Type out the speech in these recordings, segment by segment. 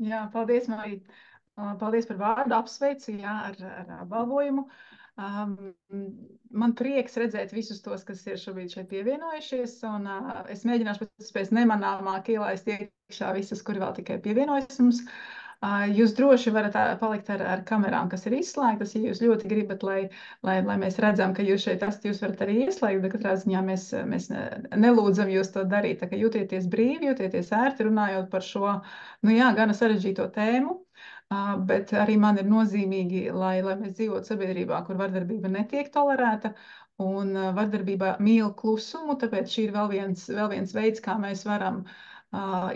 Jā, paldies, Marija. Paldies par vārdu apsveicu, jā, ar apbalvojumu. Um, Man prieks redzēt visus tos, kas ir šobrīd šeit pievienojušies, un es mēģināšu pēc iespējas nemanāmāk ielaist iekšā visus, kuri vēl tikai pievienojas mums. Jūs droši varat palikt ar kamerām, kas ir izslēgtas, ja jūs ļoti gribat, lai mēs redzam, ka jūs šeit esat, jūs varat arī ieslēgt, bet katrā ziņā mēs nelūdzam jūs to darīt. Tā kā jūtieties brīvi, jūtieties ērti runājot par šo, nu jā, gana sarežģīto tēmu. Bet arī man ir nozīmīgi, lai mēs dzīvotu sabiedrībā, kur vardarbība netiek tolerēta un vardarbība mīl klusumu, tāpēc šī ir vēl viens veids, kā mēs varam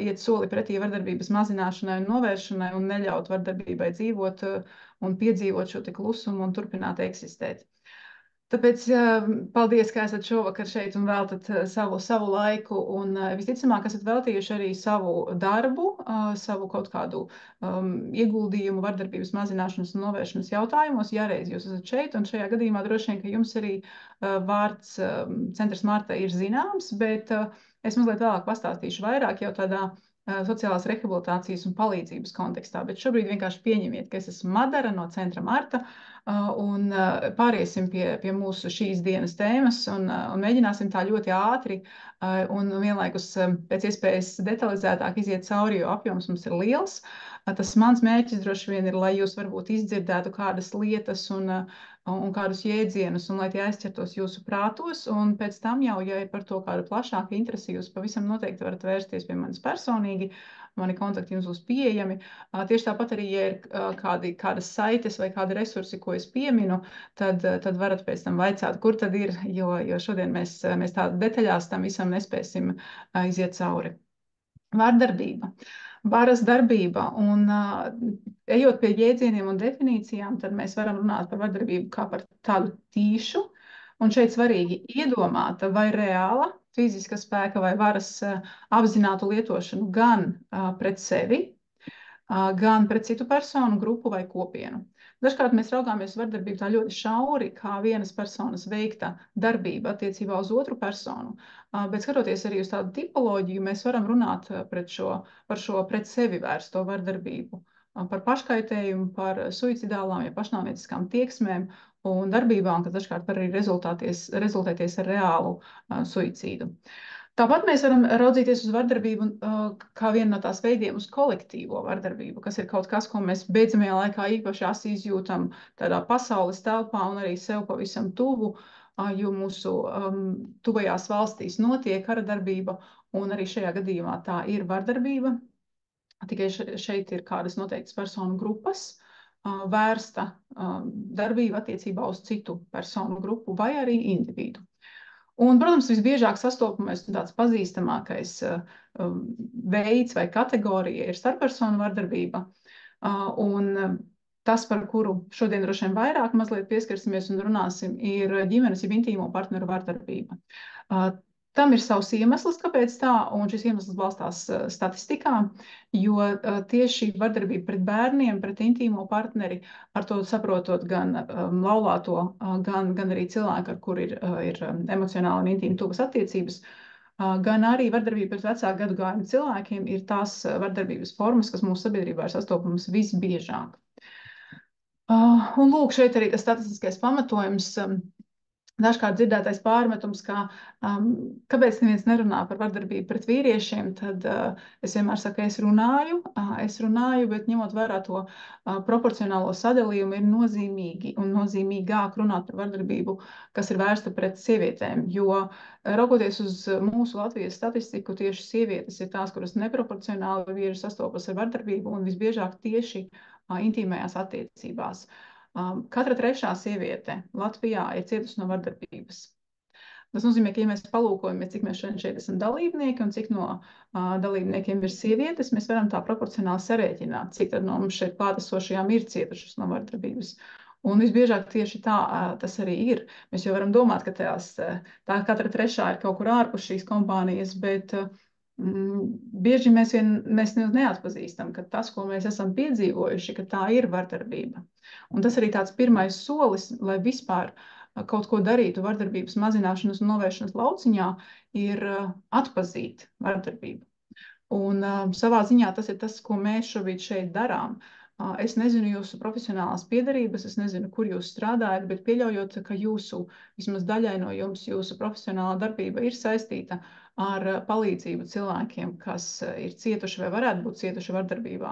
iet soli pretī vardarbības mazināšanai un novēršanai un neļaut vardarbībai dzīvot un piedzīvot šo te klusumu un turpināt eksistēt. Tāpēc paldies, ka esat šovakar šeit un veltat savu laiku un visticamāk esat veltījuši arī savu darbu, savu kaut kādu ieguldījumu vardarbības mazināšanas un novēršanas jautājumos. Jāreiz jūs esat šeit un šajā gadījumā droši vien, ka jums arī vārds Centrs Marta ir zināms, bet es mazliet vēlāk pastāstīšu vairāk jau tādā sociālās rehabilitācijas un palīdzības kontekstā, bet šobrīd vienkārši pieņemiet, ka es esmu Madara no Centra Marta, un pāriesim pie mūsu šīs dienas tēmas un mēģināsim tā ļoti ātri un vienlaikus pēc iespējas detalizētāk iziet cauri, jo apjoms mums ir liels. Tas mans mērķis droši vien ir, lai jūs varbūt izdzirdētu kādas lietas un kādus jēdzienus, un lai tie aizķertos jūsu prātos, un pēc tam jau, ja ir par to kādu plašāku interesi, jūs pavisam noteikti varat vērsties pie manis personīgi, mani kontakti jums būs pieejami. Tieši tāpat arī, ja ir kādas saites vai kādi resursi, ko es pieminu, tad varat pēc tam vaicāt, kur tad ir, jo šodien mēs tā detaļās tam visam nespēsim iziet cauri. Vardarbība, varas darbība, un ejot pie jēdzieniem un definīcijām, tad mēs varam runāt par vardarbību kā par tādu tīšu, un šeit svarīgi iedomāta vai reāla fiziska spēka vai varas apzinātu lietošanu gan pret sevi, gan pret citu personu, grupu vai kopienu. Dažkārt mēs raugāmies vardarbību tā ļoti šauri, kā vienas personas veikta darbība attiecībā uz otru personu, bet skatoties arī uz tādu tipoloģiju, mēs varam runāt par šo pret sevi vērsto vardarbību, par paškaitējumu, par suicidālām, ja pašnāvnieciskām tieksmēm un darbībām, kas dažkārt var arī rezultēties ar reālu suicīdu. Tāpat mēs varam raudzīties uz vardarbību kā vienu no tās veidiem uz kolektīvo vardarbību, kas ir kaut kas, ko mēs beidzamajā laikā īpaši asi izjūtam tādā pasaules telpā un arī sev pavisam tuvu, jo mūsu tuvajās valstīs notiek kara darbība, un arī šajā gadījumā tā ir vardarbība. Tikai šeit ir kādas noteiktas personu grupas vērsta darbība attiecībā uz citu personu grupu vai arī individu. Un, protams, visbiežāk sastopamais un tāds pazīstamākais veids vai kategorija ir starppersonu vardarbība. Un tas, par kuru šodien droši vien vairāk mazliet pieskarsimies un runāsim, ir ģimenes jeb intīmo partneru vardarbība. Tam ir savs iemesls, kāpēc tā, un šis iemesls balstās statistikā, jo tieši vardarbība pret bērniem, pret intīmo partneri, ar to saprotot gan laulāto, gan arī cilvēku, ar kur ir emocionāli un intīmi tuvas attiecības, gan arī vardarbība pret vecāku gadagājumu cilvēkiem ir tās vardarbības formas, kas mūsu sabiedrībā ir sastopamas visbiežāk. Un lūk, šeit arī tas statistiskais pamatojums. Dažkārt dzirdētais pārmetums, kāpēc neviens nerunā par vardarbību pret vīriešiem, tad es vienmēr saku, es runāju, bet ņemot vērā to proporcionālo sadalījumu, ir nozīmīgi un nozīmīgāk runāt par vardarbību, kas ir vērsta pret sievietēm, jo raugoties uz mūsu Latvijas statistiku, tieši sievietes ir tās, kuras neproporcionāli bieži sastopas ar vardarbību un visbiežāk tieši intīmajās attiecībās. Katra trešā sieviete Latvijā ir cietusi no vardarbības. Tas nozīmē, ka, ja mēs palūkojamies, cik mēs šeit esam dalībnieki un cik no dalībniekiem ir sievietes, mēs varam tā proporcionāli sarēķināt, cik tad no mums šeit klātesošajām ir cietušas no vardarbības. Un visbiežāk tieši tā tas arī ir. Mēs jau varam domāt, ka tā katra trešā ir kaut kur ārpus šīs kompānijas, bet bieži mēs neatpazīstam, ka tas, ko mēs esam piedzīvojuši, ka tā ir vardarbība. Un tas arī tāds pirmais solis, lai vispār kaut ko darītu vardarbības mazināšanas un novēršanas lauciņā, ir atpazīt vardarbību. Un savā ziņā tas ir tas, ko mēs šobrīd šeit darām. Es nezinu jūsu profesionālās piedarības, es nezinu, kur jūs strādājat, bet pieļaujot, ka vismaz daļai no jums, jūsu profesionālā darbība ir saistīta ar palīdzību cilvēkiem, kas ir cietuši vai varētu būt cietuši vardarbībā.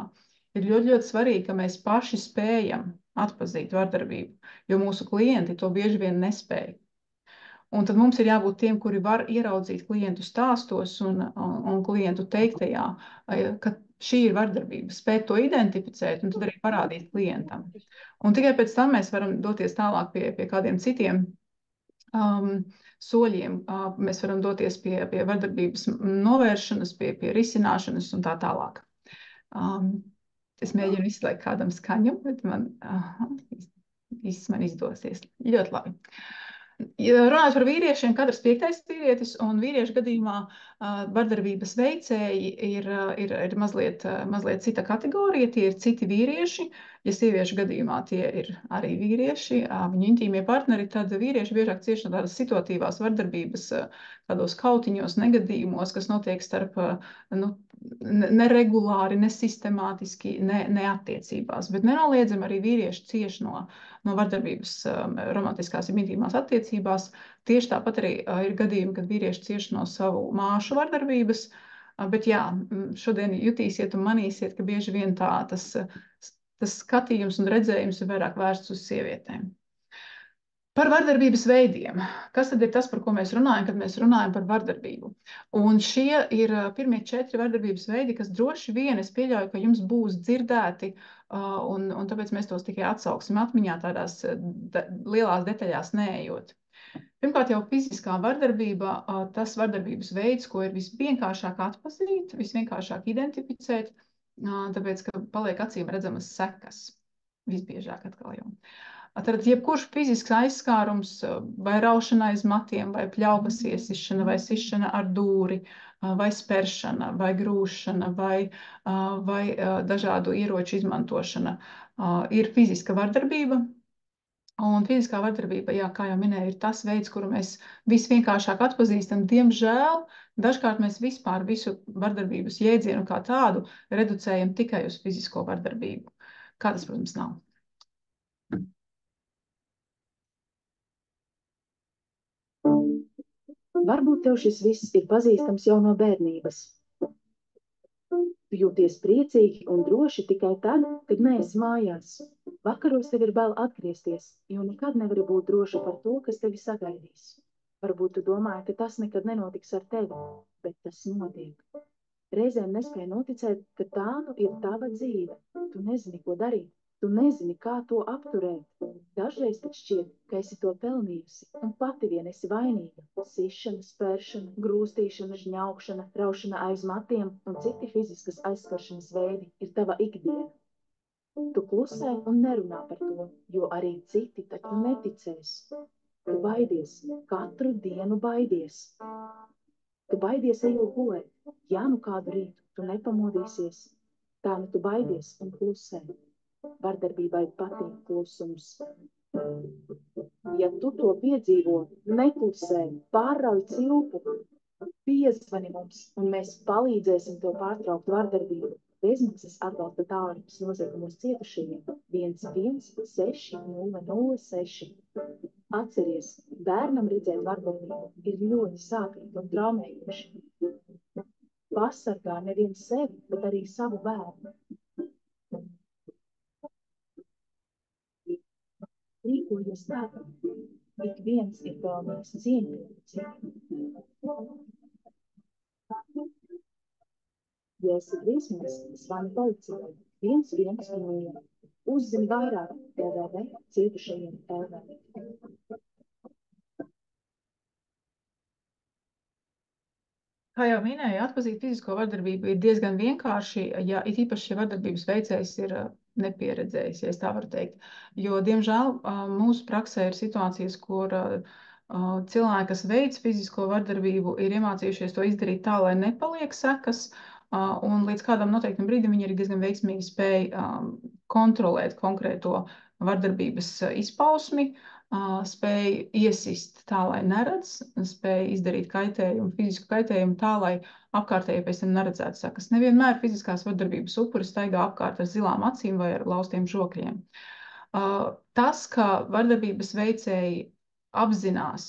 Ir ļoti, ļoti svarīgi, ka mēs paši spējam atpazīt vardarbību, jo mūsu klienti to bieži vien nespēj. Un tad mums ir jābūt tiem, kuri var ieraudzīt klientu stāstos un klientu teiktajā, ka šī ir vardarbība, spēt to identificēt un tad arī parādīt klientam. Un tikai pēc tam mēs varam doties tālāk pie kādiem citiem soļiem. Mēs varam doties pie vardarbības novēršanas, pie risināšanas un tā tālāk. Es mēģinu izslēgt kādam skaņu, bet man izdosies. Ļoti labi. Runājot par vīriešiem, katrs 5. vīrietis, un vīriešu gadījumā vardarbības veicēji ir mazliet cita kategorija, tie ir citi vīrieši. Ja sieviešu gadījumā tie ir arī vīrieši, viņu intīmie partneri, tad vīrieši biežāk cieši no tādas situatīvās vardarbības, tādos kautiņos, negadījumos, kas notiek starp neregulāri, nesistemātiski, ne attiecībās. Bet nenoliedzami arī vīrieši cieši no vardarbības romantiskās un intīmās attiecībās. Tieši tāpat arī ir gadījumi, kad vīrieši cieši no savu māšu vardarbības. Bet jā, šodien jutīsiet un manīsiet, ka bieži vien tas skatījums un redzējums ir vairāk vērsts uz sievietēm. Par vardarbības veidiem. Kas tad ir tas, par ko mēs runājam, kad mēs runājam par vardarbību? Un šie ir pirmie 4 vardarbības veidi, kas droši vien, es pieļauju, ka jums būs dzirdēti, un tāpēc mēs tos tikai atsauksim atmiņā tādās lielās detaļās neejot. Pirmkārt jau fiziskā vardarbība, tas vardarbības veids, ko ir visvienkāršāk atpazīt, visvienkāršāk identificēt, tāpēc, ka paliek acīm redzamas sekas. Visbiežāk atkal jau. Tad jebkurš fizisks aizskārums, vai raušana aiz matiem, vai pļauvas iesišana, vai sišana ar dūri, vai speršana, vai grūšana, vai dažādu ieroču izmantošana, ir fiziska vardarbība. Un fiziskā vardarbība, jā, kā jau minēju, ir tas veids, kuru mēs visvienkāršāk atpazīstam. Diemžēl, dažkārt mēs vispār visu vardarbības jēdzienu kā tādu reducējam tikai uz fizisko vardarbību. Kā tas, protams, nav. Varbūt tev šis viss ir pazīstams jau no bērnības. Tu jūties priecīgi un droši tikai tad, kad neesi mājās. Vakaros tev ir bail atgriezties, jo nekad nevari būt droša par to, kas tevi sagaidīs. Varbūt tu domāji, ka tas nekad nenotiks ar tevi, bet tas notiek. Reizēm nespēj noticēt, ka tā nu ir tava dzīve. Tu nezini, ko darīt. Tu nezini, kā to apturēt. Dažreiz pat šķiet, ka esi to pelnījusi un pati vien esi vainīga. Sišana, spēršana, grūstīšana, žņaukšana, raušana aiz matiem un citi fiziskas aizskaršanas veidi ir tava ikdiena. Tu klusē un nerunā par to, jo arī citi taču neticēs. Tu baidies, katru dienu baidies. Tu baidies ejot gulēt, ja nu kādu rītu tu nepamodīsies. Tā nu tu baidies un klusē. Vardarbībai patīk klusums. Ja tu to piedzīvo, neklusē, pārrauj cilpu, piezvani mums, un mēs palīdzēsim tev pārtraukt vardarbību. Bezmaksas atbalsta tālrunis noziegumos cietušajiem 116 006. Atceries, bērnam redzēt vardarbību ir ļoti sāpīgi un traumējoši. Pasargā nevien sevi, bet arī savu bērnu. Rīkojies tā, ik viens ir pelnījis cieņpilnu cieņu. Ja esi briesmās, zvani policijai 110. Uzzini vairāk www.cietušajiem.lv. Kā jau minēju, atpazīt fizisko vardarbību ir diezgan vienkārši, ja it īpaši ja vardarbības veicējs ir nepieredzējis, ja es tā varu teikt. Jo, diemžēl, mūsu praksē ir situācijas, kur cilvēki, kas veic fizisko vardarbību, ir iemācījušies to izdarīt tā, lai nepaliek sekas, un līdz kādam noteiktam brīdim viņi arī diezgan veiksmīgi spēj kontrolēt konkrēto vardarbības izpausmi, spēj iesist tā, lai neredz, spēj izdarīt kaitējumu, fizisku kaitējumu tā, lai apkārtēji pēc tam neredzētu sakas. Nevienmēr fiziskās vardarbības upuri staigā apkārt ar zilām acīm vai ar laustiem žokļiem. Tas, ka vardarbības veicēji apzinās,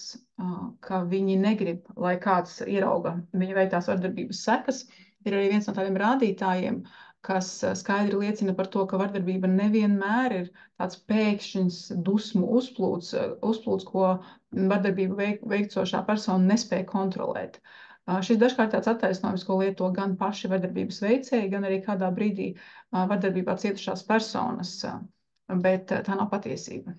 ka viņi negrib, lai kāds ierauga viņa veiktās vardarbības sekas, ir arī viens no tādiem rādītājiem, kas skaidri liecina par to, ka vardarbība nevienmēr ir tāds pēkšņs dusmu uzplūds, ko vardarbību veikcošā persona nespēja kontrolēt. Šis dažkārt tāds attaisnojums, ko lieto gan paši vardarbības veicēji, gan arī kādā brīdī vardarbībā cietušās personas, bet tā nav patiesība.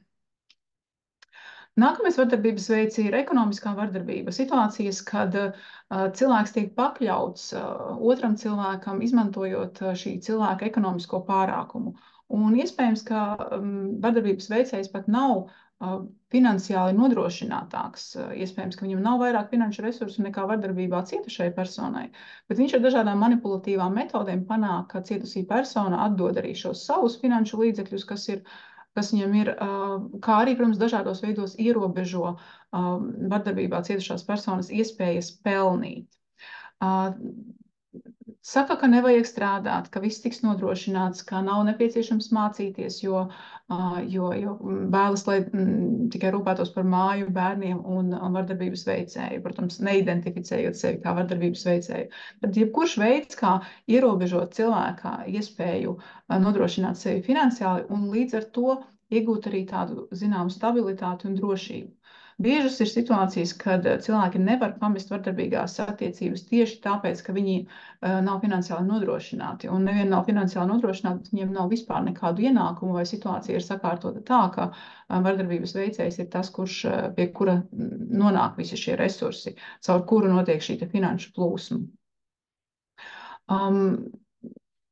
Nākamais vardarbības veids ir ekonomiskā vardarbība. Situācijas, kad cilvēks tiek pakļauts otram cilvēkam, izmantojot šī cilvēka ekonomisko pārākumu. Un iespējams, ka vardarbības veicējs pat nav finansiāli nodrošinātāks. Iespējams, ka viņam nav vairāk finanšu resursu nekā vardarbībā cietušai personai, bet viņš ar dažādām manipulatīvām metodēm panāk, ka cietusī persona atdod arī šos savus finanšu līdzekļus, kas viņam ir, kā arī, protams, dažādos veidos ierobežo vardarbībā cietušās personas iespējas pelnīt. Saka, ka nevajag strādāt, ka viss tiks nodrošināts, ka nav nepieciešams mācīties, jo vēlas, lai tikai rūpētos par māju, bērniem un vardarbības veicēju, protams, neidentificējot sevi kā vardarbības veicēju. Tad jebkurš veids, kā ierobežot cilvēka iespēju nodrošināt sevi finansiāli un līdz ar to iegūt arī tādu zināmu stabilitāti un drošību. Biežas ir situācijas, kad cilvēki nevar pamest vardarbīgās attiecības tieši tāpēc, ka viņi nav finansiāli nodrošināti. Un nevien nav finansiāli nodrošināti, bet viņiem nav vispār nekādu ienākumu, vai situācija ir sakārtota tā, ka vardarbības veicējs ir tas, pie kura nonāk visi šie resursi, caur kuru notiek šī finanšu plūsma.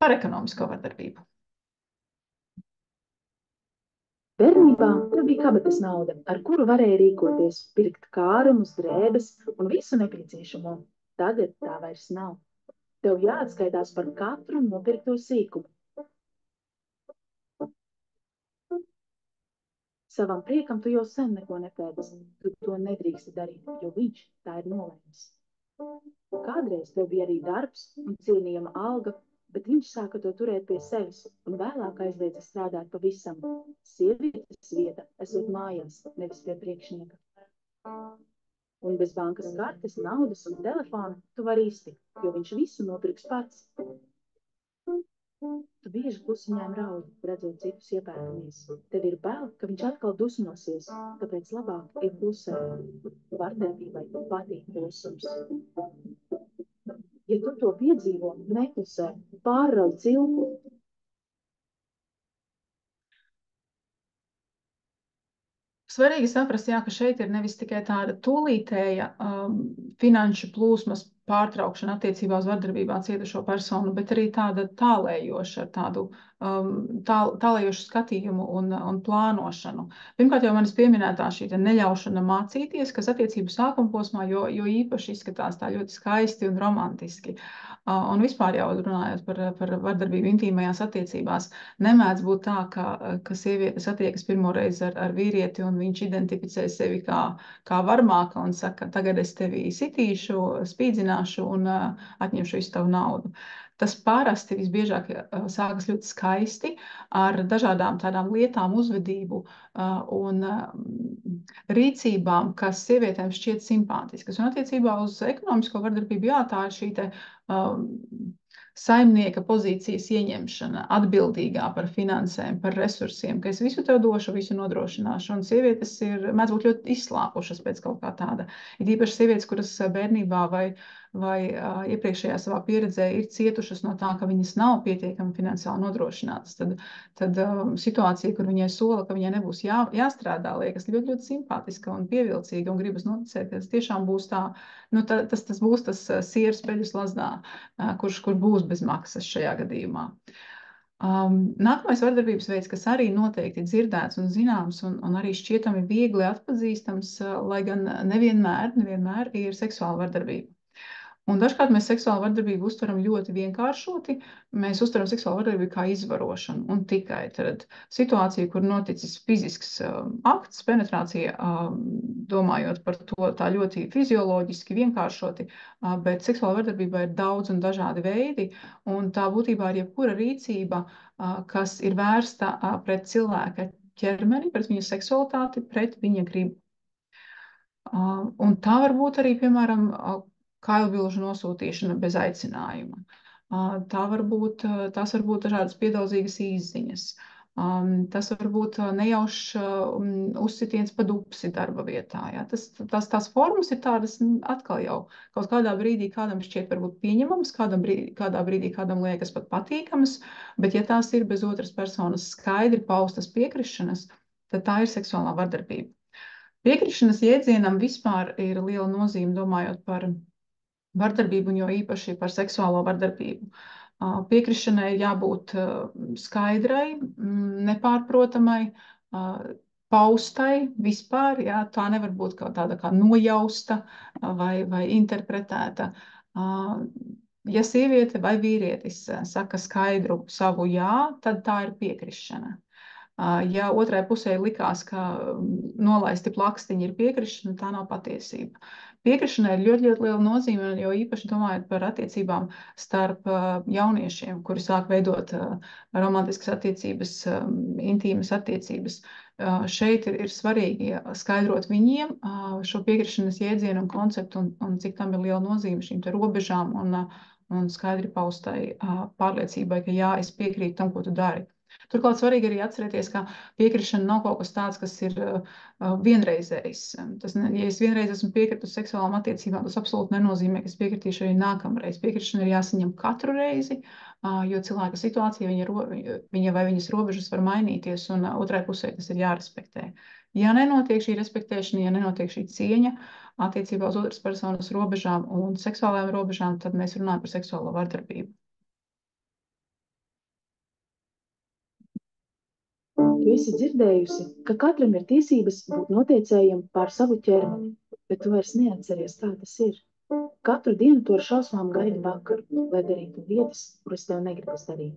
Par ekonomisko vardarbību. Bērnībā tev bija kabatas nauda, ar kuru varēja rīkoties, pirkt kārumus, drēbes un visu nepieciešamo. Tagad tā vairs nav. Tev jāatskaitās par katru nopirkto sīkumu. Savam priekam tu jau sen neko nepēdas. Tu to nedrīksti darīt, jo viņš tā ir nolēmis. Kādreiz tev bija arī darbs un cienījama alga, bet viņš sāka to turēt pie sevis un vēlāk aizliedza strādāt pavisam. Sievietes vieta esot mājās, nevis pie priekšnieka. Un bez bankas kartes, naudas un telefona tu vari iztikt, jo viņš visu nopirks pats. Tu bieži klusiņām raudi, redzot citus iepērkamies. Tev ir bail, ka viņš atkal dusmosies, tāpēc labāk ir klusēt. Vardarbībai patīk klusums. Ja tu to piedzīvo, neklusē, pārraud cilpu. Svarīgi saprast, ka šeit ir nevis tikai tāda tūlītēja finanšu plūsmas pārtraukšana attiecībā uz vardarbībā cietušo personu, bet arī tāda tālējoša, ar tādu tālējošu skatījumu un plānošanu. Pirmkārt jau manis pieminētā šī neļaušana mācīties, kas attiecību sākuma posmā jo īpaši izskatās tā ļoti skaisti un romantiski. Un vispār jau runājot par vardarbību intīmajās attiecībās, nemēdz būt tā, ka sieviete satiekas pirmoreiz ar vīrieti un viņš identificē sevi kā varmāka un saka, tagad es tevi sitīšu, spīdzināšu un atņemšu visu tavu naudu. Tas parasti visbiežāk sākas ļoti skaisti ar dažādām tādām lietām, uzvedību un rīcībām, kas sievietēm šķiet simpātiskas. Un attiecībā uz ekonomisko vardarbību, tā ir šī saimnieka pozīcijas ieņemšana, atbildīgā par finansēm, par resursiem, ka es visu tev došu, visu nodrošināšu. Un sievietes mēdz būt ļoti izslāpušas pēc kaut kā tāda. Ir īpaši sievietes, kuras bērnībā vai iepriekšējā savā pieredzē ir cietušas no tā, ka viņas nav pietiekami finansiāli nodrošinātas. Tad situācija, kur viņai sola, ka viņai nebūs jāstrādā, liekas ļoti, ļoti simpātiska un pievilcīga un gribas noticēt, ka tas tiešām būs tā, tas būs tas sieras peļu slazdā, kurš būs bez maksas šajā gadījumā. Nākamais vardarbības veids, kas arī noteikti dzirdēts un zināms un arī šķietami viegli atpazīstams, lai gan nevienmēr ir seksuāla vardarbība. Un dažkārt mēs seksuālu vardarbību uztveram ļoti vienkāršoti. Mēs uztveram seksuālu vardarbību kā izvarošanu un tikai tad situācija, kur noticis fizisks akts, penetrācija, domājot par to tā ļoti fizioloģiski vienkāršoti, bet seksuāla vardarbībā ir daudz un dažādi veidi, un tā būtībā ir jebkura rīcība, kas ir vērsta pret cilvēka ķermeni, pret viņa seksualitāti, pret viņa gribu. Un tā var būt arī, piemēram, kailvilžu nosūtīšana bez aicinājuma. Tās var būt dažādas piedauzīgas izziņas. Tas var būt nejaušs uzsitiens pa dupsi darba vietā. Ja? Tās formas ir tādas atkal jau kaut kādā brīdī kādam šķiet varbūt pieņemamas, kādā brīdī kādam liekas pat patīkamas, bet ja tās ir bez otras personas skaidri paustas piekrišanas, tad tā ir seksuālā vardarbība. Piekrišanas jēdzienam vispār ir liela nozīme, domājot par vardarbību, un jo īpaši par seksuālo vardarbību. Piekrišanai ir jābūt skaidrai, nepārprotamai, paustai vispār. Jā, tā nevar būt kaut tāda kā nojausta vai interpretēta. Ja sieviete vai vīrietis saka skaidru savu jā, tad tā ir piekrišana. Ja otrai pusē likās, ka nolaisti plakstiņi ir piekrišana, tā nav patiesība. Piekrišanai ir ļoti, ļoti liela nozīme, jo īpaši domājot par attiecībām starp jauniešiem, kuri sāk veidot romantiskas attiecības, intīmas attiecības. Šeit ir svarīgi skaidrot viņiem šo piekrišanas jēdzienu un konceptu un cik tam ir liela nozīme šīm te robežām un skaidri paustai pārliecībai, ka jā, es piekrītu tam, ko tu dari. Turklāt svarīgi arī atcerēties, ka piekrišana nav kaut kas tāds, kas ir vienreizējs. Ja es vienreiz esmu piekritus seksuālām attiecībām, tas absolūti nenozīmē, ka es piekritīšu arī nākamreiz. Piekrišana ir jāsaņem katru reizi, jo cilvēka situācija, viņa vai viņas robežas var mainīties, un otrai pusē tas ir jārespektē. Ja nenotiek šī respektēšana, ja nenotiek šī cieņa attiecībā uz otras personas robežām un seksuālajām robežām, tad mēs runājam par seksuālo vardarbību. Tu esi dzirdējusi, ka katram ir tiesības būt noteicējam pār savu ķermeni, bet tu vairs neatceries, kā tas ir. Katru dienu tu ar šausmām gaidi vakaru, lai darītu lietas, kuras tev negribas darīt.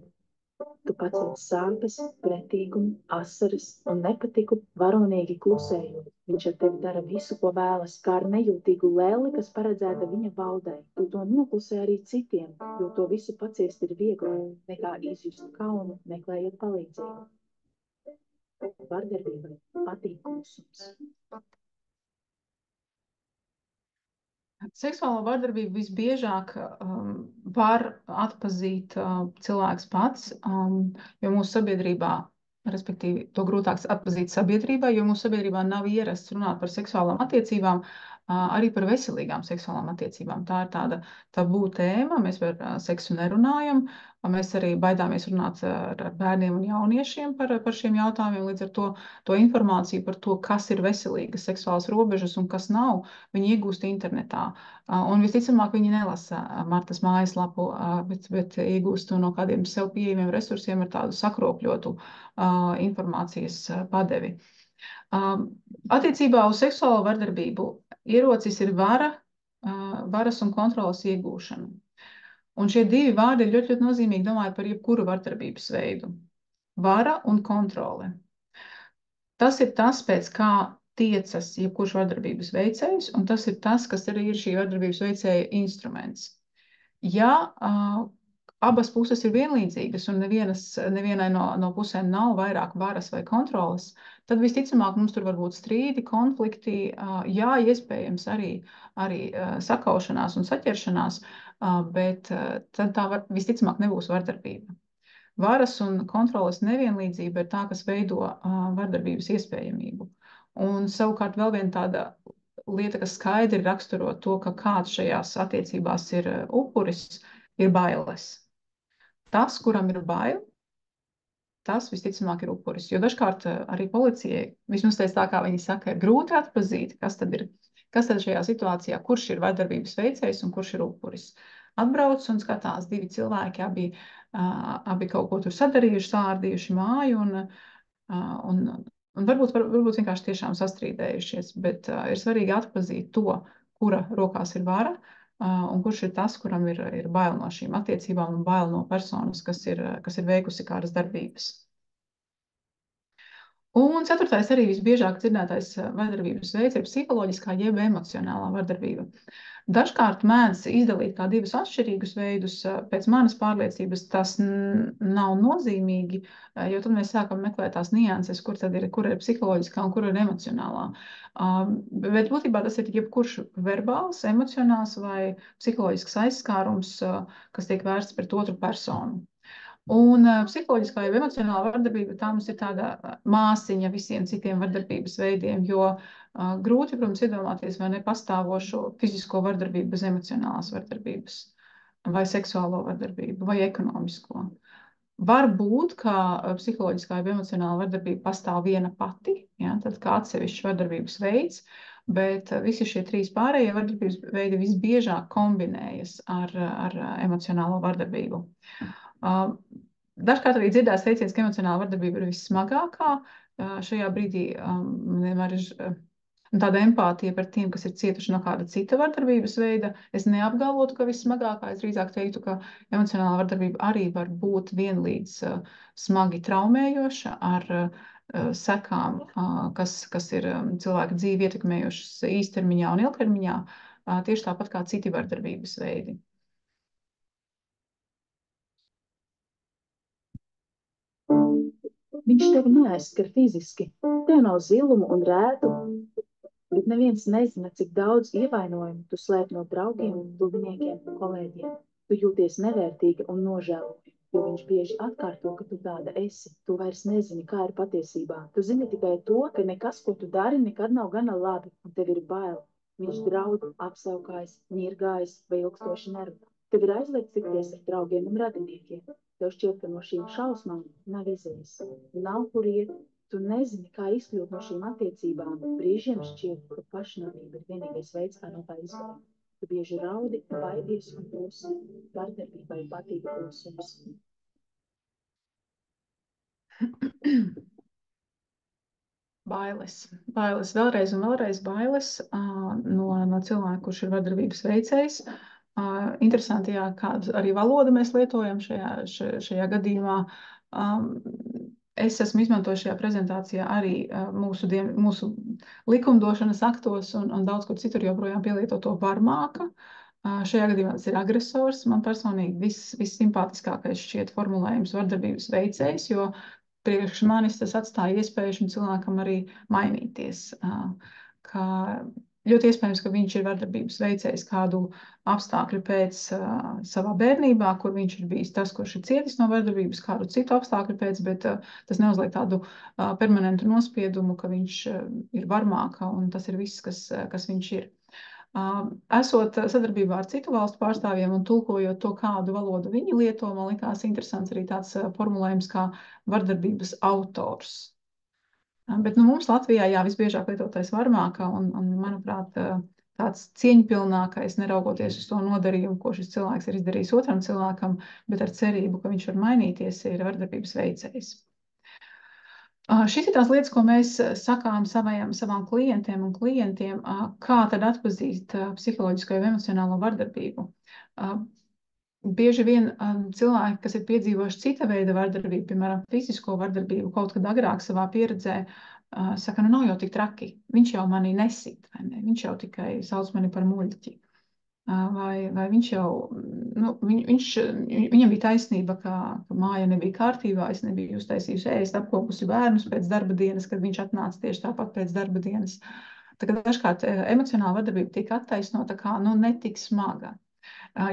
Tu pacēli sāpes, pretīgumu, asaras un nepatiku varonīgi klusējot. Viņš ar tevi dara visu, ko vēlas, kā ar nejūtīgu lēli, kas paredzēta viņa valdai. Tu to noklusē arī citiem, jo to visu paciest ir vieglāk, nekā izjust kaunu, meklējot palīdzību. Vardarbībai patīk klusums. Seksuālo vardarbību visbiežāk var atpazīt cilvēks pats, jo mūsu sabiedrībā, respektīvi, to grūtāk atpazīt sabiedrībā, jo mūsu sabiedrībā nav ierasts runāt par seksuālām attiecībām, arī par veselīgām seksuālām attiecībām. Tā ir tāda tabū tēma, mēs par seksu nerunājam, mēs arī baidāmies runāt ar bērniem un jauniešiem par šiem jautājumiem, līdz ar to informāciju par to, kas ir veselīgas seksuālas robežas un kas nav, viņi iegūst internetā. Un visticamāk viņi nelasa Martas mājaslapu, bet iegūst to no kādiem sev pieejamiem resursiem ar tādu sakropļotu informācijas padevi. Attiecībā uz seksuālo vardarbību ierocis ir varas un kontrolas iegūšana. Un šie divi vārdi ir ļoti, ļoti nozīmīgi, domājot par jebkuru vardarbības veidu. Vara un kontrole. Tas ir tas, pēc kā tiecas jebkurš vardarbības veicējs, un tas ir tas, kas arī ir šī vardarbības veicēja instruments. Ja abas puses ir vienlīdzīgas un nevienai no pusēm nav vairāk varas vai kontrolas, tad visticamāk mums tur var būt strīdi, konflikti, jā, iespējams arī sakaušanās un saķeršanās, bet tad tā visticamāk nebūs vardarbība. Varas un kontrolas nevienlīdzība ir tā, kas veido vardarbības iespējamību. Un savukārt vēl viena tāda lieta, kas skaidri raksturo to, ka kāds šajās attiecībās ir upuris, ir bailes. Tas, kuram ir bail, tas visticamāk ir upuris. Jo dažkārt arī policijai, vismaz tā kā viņi saka, ir grūti atpazīt, kas tad šajā situācijā, kurš ir vardarbības veicējs un kurš ir upuris. Atbrauc un skatās divi cilvēki, abi kaut ko tur sadarījuši, sārdījuši māju un varbūt vienkārši tiešām sastrīdējušies, bet ir svarīgi atpazīt to, kura rokās ir vara, un kurš ir tas, kuram ir bail no šīm attiecībām un bail no personas, kas ir veikusi kādas darbības. Un ceturtais arī visbiežāk dzirdētais vardarbības veids ir psiholoģiskā jeb emocionālā vardarbība. Dažkārt mēdz izdalīt kā divus atšķirīgus veidus. Pēc manas pārliecības tas nav nozīmīgi, jo tad mēs sākam meklēt tās nianses, kur ir psiholoģiskā un kur ir emocionālā. Bet būtībā tas ir jebkurš verbāls, emocionāls vai psiholoģisks aizskārums, kas tiek vērsts pret otru personu. Un psiholoģiskā jau emocionāla vardarbība tā mums ir tāda māsiņa visiem citiem vardarbības veidiem, jo grūti, protams, iedomāties vai nepastāvošo fizisko vardarbību bez emocionālās vardarbības, vai seksuālo vardarbību, vai ekonomisko. Var būt, ka psiholoģiskā jau emocionāla vardarbība pastāv viena pati, ja, tad kā atsevišķs vardarbības veids, bet visi šie trīs pārējie vardarbības veidi visbiežāk kombinējas ar emocionālo vardarbību. Dažkārt arī dzirdēts teiciens, ka emocionāla vardarbība ir vissmagākā. Šajā brīdī vienmēr ir tāda empātija par tiem, kas ir cietuši no kāda cita vardarbības veida. Es neapgalvotu, ka vissmagākā. Es drīzāk teiktu, ka emocionāla vardarbība arī var būt vienlīdz smagi traumējoša ar sekām, kas ir cilvēka dzīvi ietekmējušas īstermiņā un ilgtermiņā, tieši tāpat kā citi vardarbības veidi. Viņš tevi neaizskar fiziski. Tev nav zilumu un rētu, bet neviens nezina, cik daudz ievainojumu tu slēp no draugiem, tuviniekiem, kolēģiem. Tu jūties nevērtīga un nožēlojama, jo viņš bieži atkārto, ka tu tāda esi. Tu vairs nezini, kā ir patiesībā. Tu zini tikai to, ka nekas, ko tu dari, nekad nav gana labi, un tev ir bail. Viņš draud, apsaukājas, ņirgājas vai ilgstoši nerunā. Tev ir aizliegts tikties ar draugiem un radiniekiem. Tev šķiet, ka no šīm šausmām nav izējas. Nav kur iet. Tu nezini, kā izkļūt no šīm attiecībām. Brīžiem šķiet, ka pašnāvība ir vienīgais veids, kā no tā izkļūt. Tu bieži raudi, baidies un klusi. Vardarbībai patīk klusums. Bailes. Bailes vēlreiz un vēlreiz bailes no cilvēka, kurš ir vardarbības veicējs. Interesanti, jā, kādu arī valodu mēs lietojam šajā gadījumā. Es esmu izmantojis šajā prezentācijā arī mūsu likumdošanas aktos un daudz kur citur joprojām pielietoto varmāka. Šajā gadījumā tas ir agresors. Man personīgi vissimpātiskākais šķiet formulējums vardarbības veicējs, jo priekš manis tas atstāja iespēju šim cilvēkam arī mainīties. Ļoti iespējams, ka viņš ir vardarbības veicējs kādu apstākļu pēc savā bērnībā, kur viņš ir bijis tas, kurš ir cietis no vardarbības, kādu citu apstākļu pēc, bet tas neuzliek tādu permanentu nospiedumu, ka viņš ir varmāka un tas ir viss, kas viņš ir. Esot sadarbībā ar citu valstu pārstāvjiem un tulkojot to, kādu valodu viņi lieto, man likās interesants arī tāds formulējums kā vardarbības autors. Bet mums Latvijā visbiežāk lietotais varmāka un, manuprāt, tāds cieņpilnākais, neraugoties uz to nodarījumu, ko šis cilvēks ir izdarījis otram cilvēkam, bet ar cerību, ka viņš var mainīties, ir vardarbības veicējs. Šis ir tās lietas, ko mēs sakām savām klientiem un klientiem, kā tad atpazīt psiholoģisko vai emocionālo vardarbību. Bieži vien cilvēki, kas ir piedzīvojuši cita veida vardarbību, piemēram, fizisko vardarbību, kaut kad agrāk savā pieredzē, saka, nu nav jau tik traki, viņš jau mani nesit, vai ne? Viņš jau tikai sauc mani par muļķi. Vai viņš jau, viņam bija taisnība, ka māja nebija kārtībā, es nebiju uztaisījusi ēst, apkopusi bērnus pēc darba dienas, kad viņš atnāca tieši tāpat pēc darba dienas. Tā kā dažkārt emocionāla vardarbība tiek attaisnota kā, netik smaga.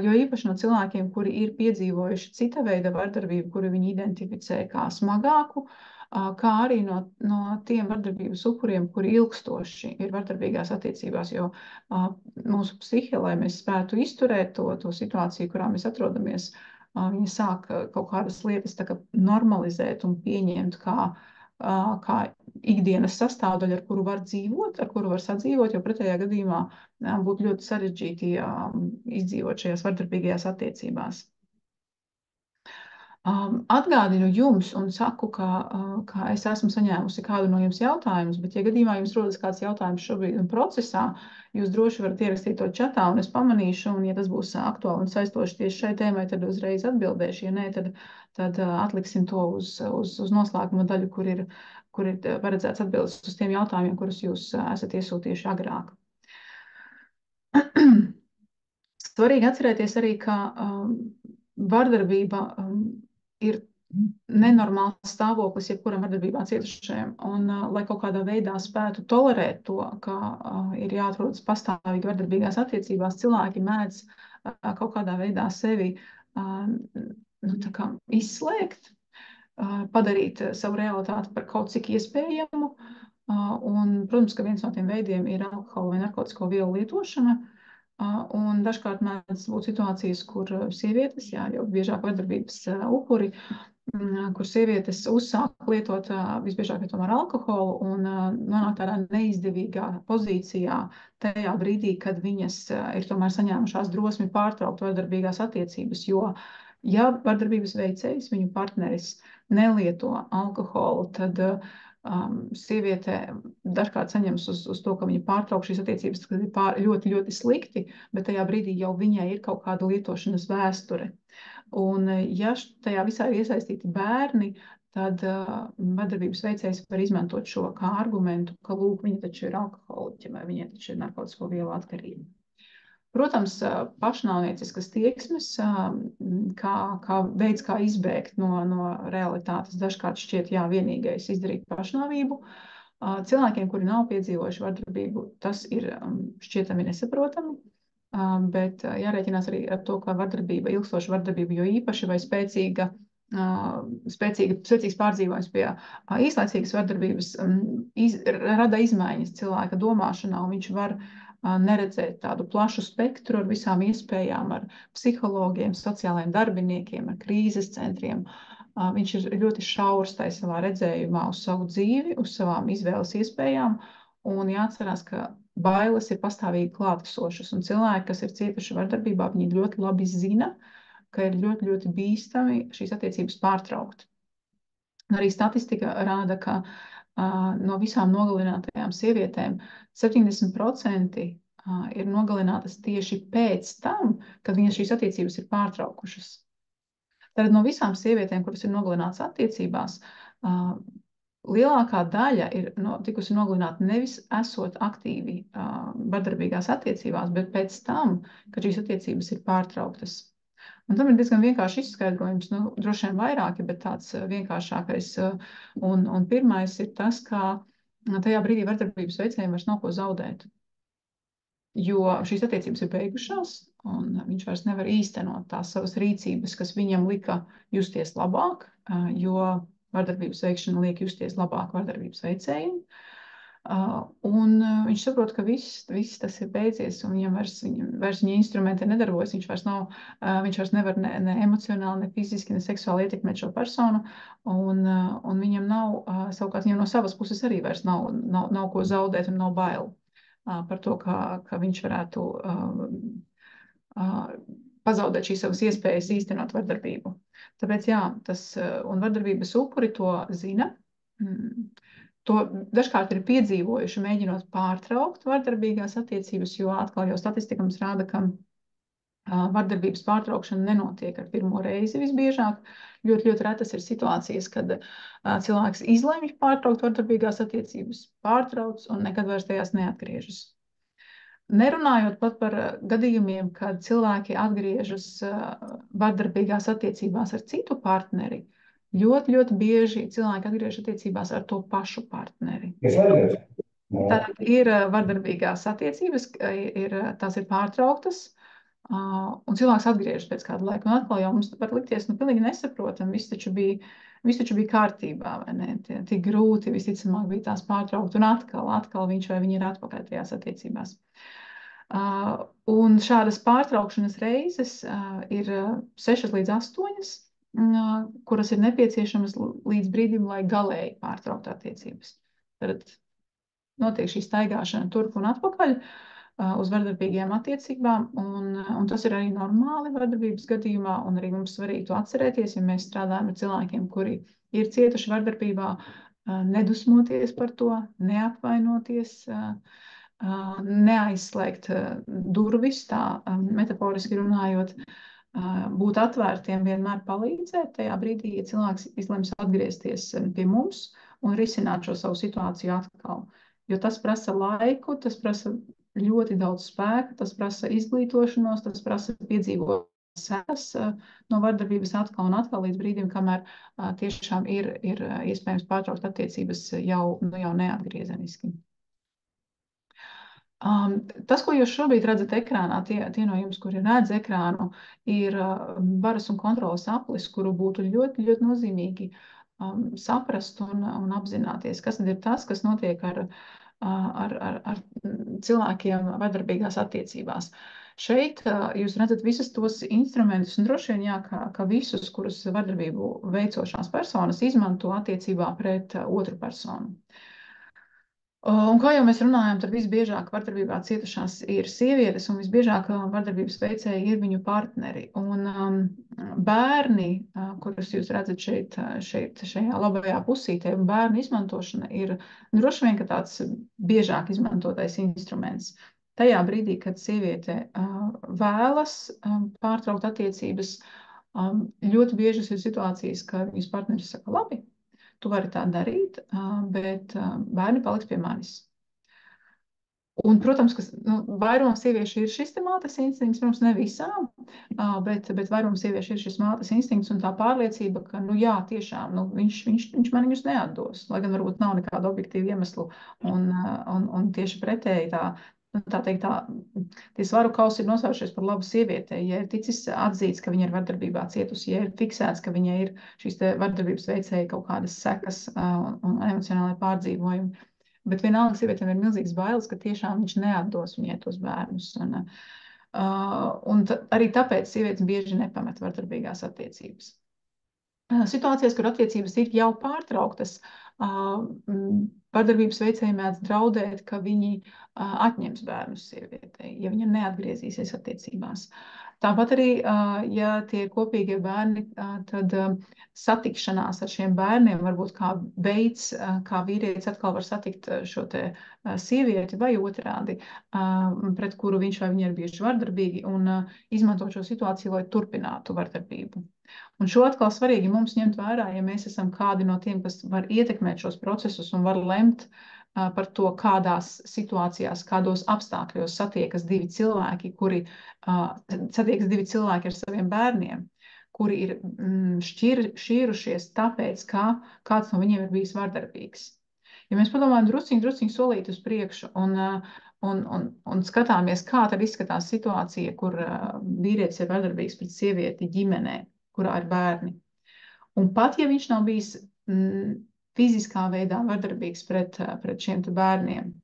Jo īpaši no cilvēkiem, kuri ir piedzīvojuši cita veida vardarbību, kuru viņi identificē kā smagāku, kā arī no tiem vardarbības upuriem, kuri ilgstoši ir vardarbīgās attiecībās, jo mūsu psihe, lai mēs spētu izturēt to situāciju, kurā mēs atrodamies, viņi sāk kaut kādas lietas tā kā normalizēt un pieņemt kā ikdienas sastāvdaļa, ar kuru var dzīvot, ar kuru var sadzīvot, jo pretējā gadījumā būtu ļoti sarežģīti izdzīvot šajās vardarbīgajās attiecībās. Atgādinu jums un saku, ka es esmu saņēmusi kādu no jums jautājumus, bet, ja gadījumā jums rodas kāds jautājums šobrīd un procesā, jūs droši varat ierakstīt to čatā, un es pamanīšu, un ja tas būs aktuāli un saistoši tieši šai tēmai, tad uzreiz atbildēšu. Ja nē, tad atliksim to uz noslēguma daļu, kur ir paredzēts atbildes uz tiem jautājumiem, kurus jūs esat iesūtījuši agrāk. Svarīgi atcerēties arī, ka vardarbība ir nenormāls stāvoklis jebkuram vardarbībā cietušajam. Un, lai kaut kādā veidā spētu tolerēt to, ka ir jāatrodas pastāvīgi vardarbīgās attiecībās, cilvēki mēdz kaut kādā veidā sevi izslēgt, padarīt savu realitāti par kaut cik iespējamu. Un, protams, ka viens no tiem veidiem ir alkohola vai narkotisko vielu lietošana. Un dažkārt mēdz būt situācijas, kur sievietes, jau biežāk vardarbības upuri, kur sievietes uzsāk lietot visbiežāk tomēr alkoholu un nonāk tādā neizdevīgā pozīcijā tajā brīdī, kad viņas ir tomēr saņēmušās drosmi pārtraukt vardarbīgās attiecības, jo, ja vardarbības veicējs, viņu partneris, nelieto alkoholu, tad sieviete dažkārt saņems uz to, ka viņa pārtrauk šīs attiecības, kad ir ļoti, ļoti slikti, bet tajā brīdī jau viņai ir kaut kāda lietošanas vēsture. Un, ja tajā visā ir iesaistīti bērni, tad vardarbības veicējs var izmantot šo kā argumentu, ka, lūk, viņi taču ir alkoholiķi vai viņi taču ir narkotisko vielu atkarīgi. Protams, pašnāvnieciskas tieksmes, kā veids, kā izbēgt no realitātes, dažkārt šķiet, vienīgais izdarīt pašnāvību. Cilvēkiem, kuri nav piedzīvojuši vardarbību, tas ir šķietami nesaprotami. Bet jārēķinās arī ar to, ka vardarbība, ilgstoša vardarbība, jo īpaši vai spēcīgs pārdzīvojums pie īslaicīgas vardarbības rada izmaiņas cilvēka domāšanā, un viņš var neredzēt tādu plašu spektru ar visām iespējām, ar psihologiem, sociālajiem darbiniekiem, ar krīzes centriem. Viņš ir ļoti šaurs tai savā redzējumā uz savu dzīvi, uz savām izvēles iespējām, un jāatcerās, ka bailes ir pastāvīgi klātesošas, un cilvēki, kas ir cietuši vardarbībā, viņi ļoti labi zina, ka ir ļoti, ļoti bīstami šīs attiecības pārtraukt. Arī statistika rāda, ka no visām nogalinātajām sievietēm 70% ir nogalinātas tieši pēc tam, kad viņas šīs attiecības ir pārtraukušas. Tad no visām sievietēm, kuras ir nogalinātas attiecībās, lielākā daļa ir tikusi nogalināta nevis esot aktīvi vardarbīgās attiecībās, bet pēc tam, kad šīs attiecības ir pārtrauktas. Un tam ir diezgan vienkārši izskaidrojums, droši vien vairāki, bet tāds vienkāršākais un pirmais ir tas, ka tajā brīdī vardarbības veicējiem vairs nav ko zaudēt. Jo šīs attiecības ir beigušās, un viņš vairs nevar īstenot tās savas rīcības, kas viņam lika justies labāk, jo vardarbības veikšana liek justies labāk vardarbības veicējiem. Un viņš saprot, ka viss tas ir beidzies, un viņam vairs viņa instrumenti nedarbojas, viņš vairs nevar ne emocionāli, ne fiziski, ne seksuāli ietekmēt šo personu, un viņam nav, savukārt viņam no savas puses arī vairs nav ko zaudēt un nav bail par to, ka viņš varētu pazaudēt šīs savas iespējas īstenot vardarbību. Tāpēc, un vardarbības upuri to zina. To dažkārt ir piedzīvojuši, mēģinot pārtraukt vardarbīgās attiecības, jo atkal jau statistika mums rāda, ka vardarbības pārtraukšana nenotiek ar pirmo reizi visbiežāk. Ļoti, ļoti retas ir situācijas, kad cilvēks izlemj pārtraukt vardarbīgās attiecības, pārtrauc un nekad vairs tajās neatgriežas. Nerunājot pat par gadījumiem, kad cilvēki atgriežas vardarbīgās attiecībās ar citu partneri, ļoti, ļoti bieži cilvēki atgriežas attiecībās ar to pašu partneri. Tad ir vardarbīgās attiecības, tās ir pārtrauktas, un cilvēks atgriežas pēc kāda laika. Un atkal jau mums var likties pilnīgi nesaprotam, viss taču bija kārtībā, vai ne? Tik grūti visticamāk bija tās pārtraukt, un atkal viņš vai viņa ir atpakaļ tajās attiecībās. Un šādas pārtraukšanas reizes ir 6 līdz 8, kuras ir nepieciešamas līdz brīdim, lai galēji pārtraukt attiecības. Tad notiek šī staigāšana turp un atpakaļ, uz vardarbīgajām attiecībām, un tas ir arī normāli vardarbības gadījumā, un arī mums svarīgi to atcerēties, ja mēs strādājam ar cilvēkiem, kuri ir cietuši vardarbībā, nedusmoties par to, neapvainoties, neaizslēgt durvis, tā metaforiski runājot, būt atvērtiem vienmēr palīdzēt tajā brīdī, ja cilvēks izlems atgriezties pie mums un risināt šo savu situāciju atkal. Jo tas prasa laiku, tas prasa ļoti daudz spēka, tas prasa izglītošanos, tas prasa piedzīvot sekas no vardarbības atkal un atkal līdz brīdim, kamēr tiešām ir iespējams pārtraukt attiecības jau neatgriezeniski. Tas, ko jūs šobrīd redzat ekrānā, tie no jums, kuri redz ekrānu, ir varas un kontrolas aplis, kuru būtu ļoti, ļoti nozīmīgi saprast un apzināties, kas tad ir tas, kas notiek ar cilvēkiem vardarbīgās attiecībās. Šeit jūs redzat visus tos instrumentus, un droši vien, jā, ka visus, kurus vardarbību veicošās personas izmanto attiecībā pret otru personu. Un kā jau mēs runājam, tad visbiežāk vardarbībā cietušās ir sievietes, un visbiežāk vardarbības veicēji ir viņu partneri. Un bērni, kurus jūs redzat šeit šajā labajā pusītē, un bērnu izmantošana ir droši vien, ka tāds biežāk izmantotais instruments. Tajā brīdī, kad sieviete vēlas pārtraukt attiecības, ļoti biežas ir situācijas, ka viņas partneris saka, labi, tu vari tā darīt, bet bērni paliks pie manis. Un, protams, ka vairums sieviešu ir šis mātes instinkts, protams, ne visām, bet vairums sieviešu ir šis mātes instinkts un tā pārliecība, ka, jā, tiešām, viņš man viņus neatdos, lai gan varbūt nav nekādu objektīvu iemeslu, un tieši pretēji tie svaru kausi ir nosaušies par labu sievietei, ja ir ticis atzīts, ka viņa ir vardarbībā cietusi, ja ir fiksēts, ka viņai ir šīs vardarbības veicēja kaut kādas sekas un emocionālai pārdzīvojumi. Bet vienalga sievietēm ir milzīgs bailes, ka tiešām viņš neatdos viņai tos bērnus. Un arī tāpēc sievietes bieži nepamet vardarbīgās attiecības. Situācijās, kur attiecības ir jau pārtrauktas, vardarbības veicēji mēdz draudēt, ka viņi atņems bērnus sievietei, ja viņa neatgriezīsies attiecībās. Tāpat arī, ja tie kopīgie bērni, tad satikšanās ar šiem bērniem varbūt kā veids, kā vīrietis atkal var satikt šo te sievieti vai otrādi, pret kuru viņš vai viņa ir bijuši vardarbīgi un izmantot šo situāciju, lai turpinātu vardarbību. Un šo atkal svarīgi mums ņemt vērā, ja mēs esam kādi no tiem, kas var ietekmēt šos procesus un var lemt par to, kādās situācijās, kādos apstākļos satiekas divi cilvēki, satiekas divi cilvēki ar saviem bērniem, kuri ir šķīrušies tāpēc, ka kāds no viņiem ir bijis vardarbīgs. Ja mēs padomājam drusciņ solīt uz priekšu un skatāmies, kā tad izskatās situācija, kur vīrietis ir vardarbīgs pret sievieti ģimenē, kurā ir bērni. Un pat, ja viņš nav bijis fiziskā veidā vardarbīgs pret šiem bērniem,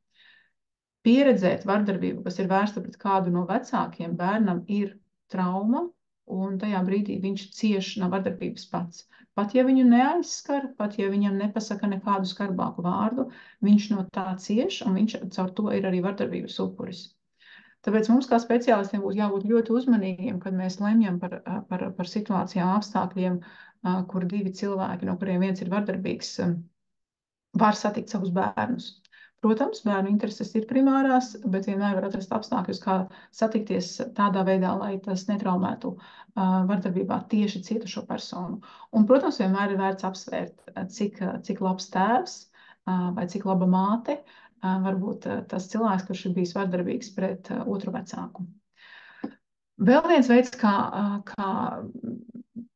pieredzēt vardarbību, kas ir vērsta pret kādu no vecākiem, bērnam ir trauma, un tajā brīdī viņš cieš no vardarbības pats. Pat ja viņu neaizskar, pat ja viņam nepasaka nekādu skarbāku vārdu, viņš no tā cieš, un viņš caur to ir arī vardarbības upuris. Tāpēc mums kā speciālistiem būtu jābūt ļoti uzmanīgiem, kad mēs lemjam par situācijām, apstākļiem, kur divi cilvēki, no kuriem viens ir vardarbīgs, var satikt savus bērnus. Protams, bērnu intereses ir primārās, bet vienmēr var atrast apstākļus, kā satikties tādā veidā, lai tas netraumētu vardarbībā tieši cietušo personu. Un, protams, vienmēr ir vērts apsvērt, cik labs tēvs vai cik laba māte varbūt tas cilvēks, kurš ir bijis vardarbīgs pret otru vecāku. Vēl viens veids, kā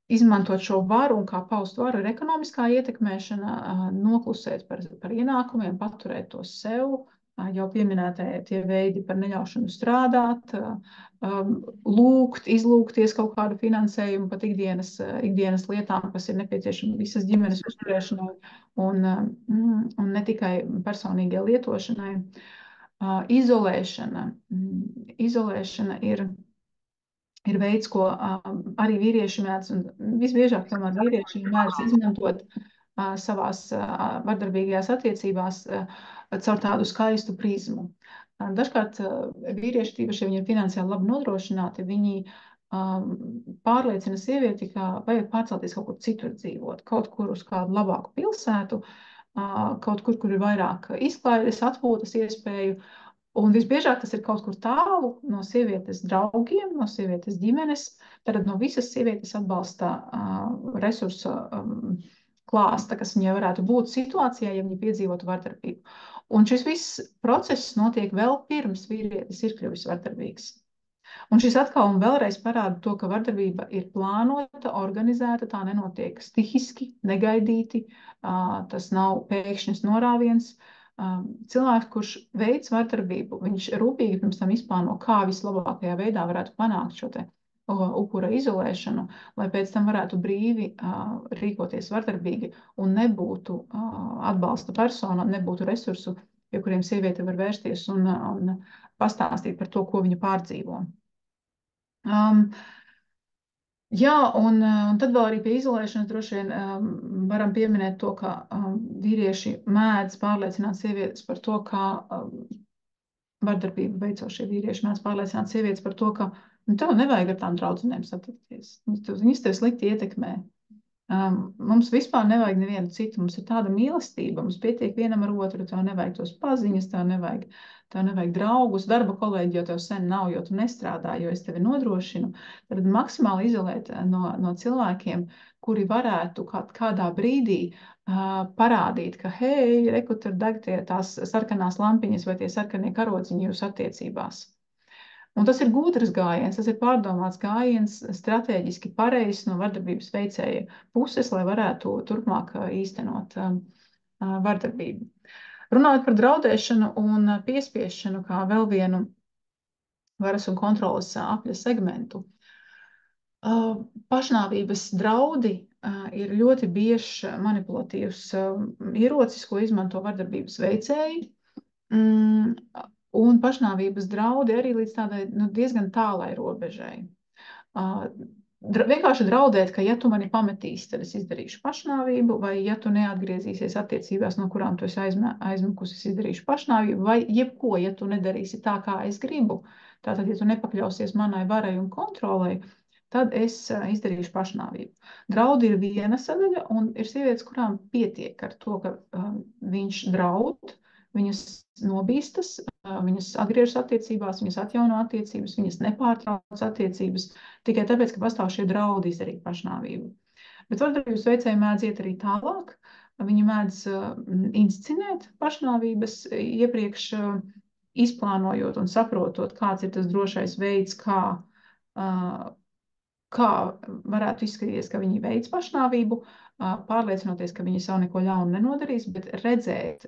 izmantot šo varu un kā paust varu, ir ekonomiskā ietekmēšana, noklusēt par ienākumiem, paturēt tos sev, jau pieminētie tie veidi par neļaušanu strādāt, izlūgties kaut kādu finansējumu pat ikdienas lietām, kas ir nepieciešami visas ģimenes uzturēšanai un ne tikai personīgai lietošanai. Izolēšana ir veids, ko arī vīrieši mēdz, un visbiežāk tomēr vīrieši mēdz izmantot savās vardarbīgajās attiecībās caur tādu skaistu prizmu. Dažkārt vīrieši, tīpaši, ja viņi ir finansiāli labi nodrošināti, viņi pārliecina sievieti, ka vajag pārcelties kaut kur citur dzīvot, kaut kur uz kādu labāku pilsētu, kaut kur, kur ir vairāk izklaides, atpūtas iespēju. Un visbiežāk tas ir kaut kur tālu no sievietes draugiem, no sievietes ģimenes, tad no visas sievietes atbalsta resursa klāsta, kas viņai varētu būt situācijā, ja viņa piedzīvotu vardarbību. Un šis viss process notiek vēl pirms vīrietis ir kļuvis vardarbīgs. Un šis atkal un vēlreiz parāda to, ka vardarbība ir plānota, organizēta, tā nenotiek stihiski, negaidīti, tas nav pēkšņs norāviens. Cilvēks, kurš veic vardarbību, viņš rūpīgi pirms tam izplāno, kā vislabākajā veidā varētu panākt šo te upura izolēšanu, lai pēc tam varētu brīvi rīkoties vardarbīgi un nebūtu atbalsta persona, nebūtu resursu, pie kuriem sieviete var vērsties un pastāstīt par to, ko viņa pārdzīvo. Jā, un tad vēl arī pie izolēšanas droši vien varam pieminēt to, ka vīrieši mēdz pārliecināt sievietes par to, ka vardarbību veicošie vīrieši mēdz pārliecināt sievietes par to, ka tev nevajag ar tām draudzenēm satikties. Viņas tev slikti ietekmē. Mums vispār nevajag nevienu citu, mums ir tāda mīlestība, mums pietiek vienam ar otru, tev nevajag tos paziņas, tev nevajag draugus, darba kolēģi, jo tev sen nav, jo tu nestrādā, jo es tevi nodrošinu. Tad maksimāli izolēt no cilvēkiem, kuri varētu kādā brīdī parādīt, ka hei, reku, tur deg tās sarkanās lampiņas vai tie sarkanie karodziņi jūsu attiecībās. Un tas ir gudrs gājiens, tas ir pārdomāts gājiens, strateģiski pareizs no vardarbības veicēja puses, lai varētu turpmāk īstenot vardarbību. Runājot par draudēšanu un piespiešanu kā vēl vienu varas un kontrolas apļa segmentu, pašnāvības draudi ir ļoti biežs manipulatīvs ierocis, ko izmanto vardarbības veicēji. Un pašnāvības draudi arī līdz tādai diezgan tālai robežai. Vienkārši draudēt, ka ja tu mani pametīsi, tad es izdarīšu pašnāvību, vai ja tu neatgriezīsies attiecībās, no kurām tu esi aizmukusi, es izdarīšu pašnāvību, vai jebko, ja tu nedarīsi tā, kā es gribu, tātad, ja tu nepakļausies manai varai un kontrolei, tad es izdarīšu pašnāvību. Draudi ir viena sadaļa, un ir sievietes, kurām pietiek ar to, ka viņš draud, viņas nobīstas, viņas atgriežas attiecībās, viņas atjauno attiecības, viņas nepārtrauc attiecības, tikai tāpēc, ka pastāv šie draudi izdarīt pašnāvību. Bet vardarbības veicēji mēdz iet arī tālāk, viņi mēdz inscinēt pašnāvības, iepriekš izplānojot un saprotot, kāds ir tas drošais veids, kā varētu izskatīties, ka viņi veic pašnāvību, pārliecinoties, ka viņi savu neko ļaunu nenodarīs, bet redzēt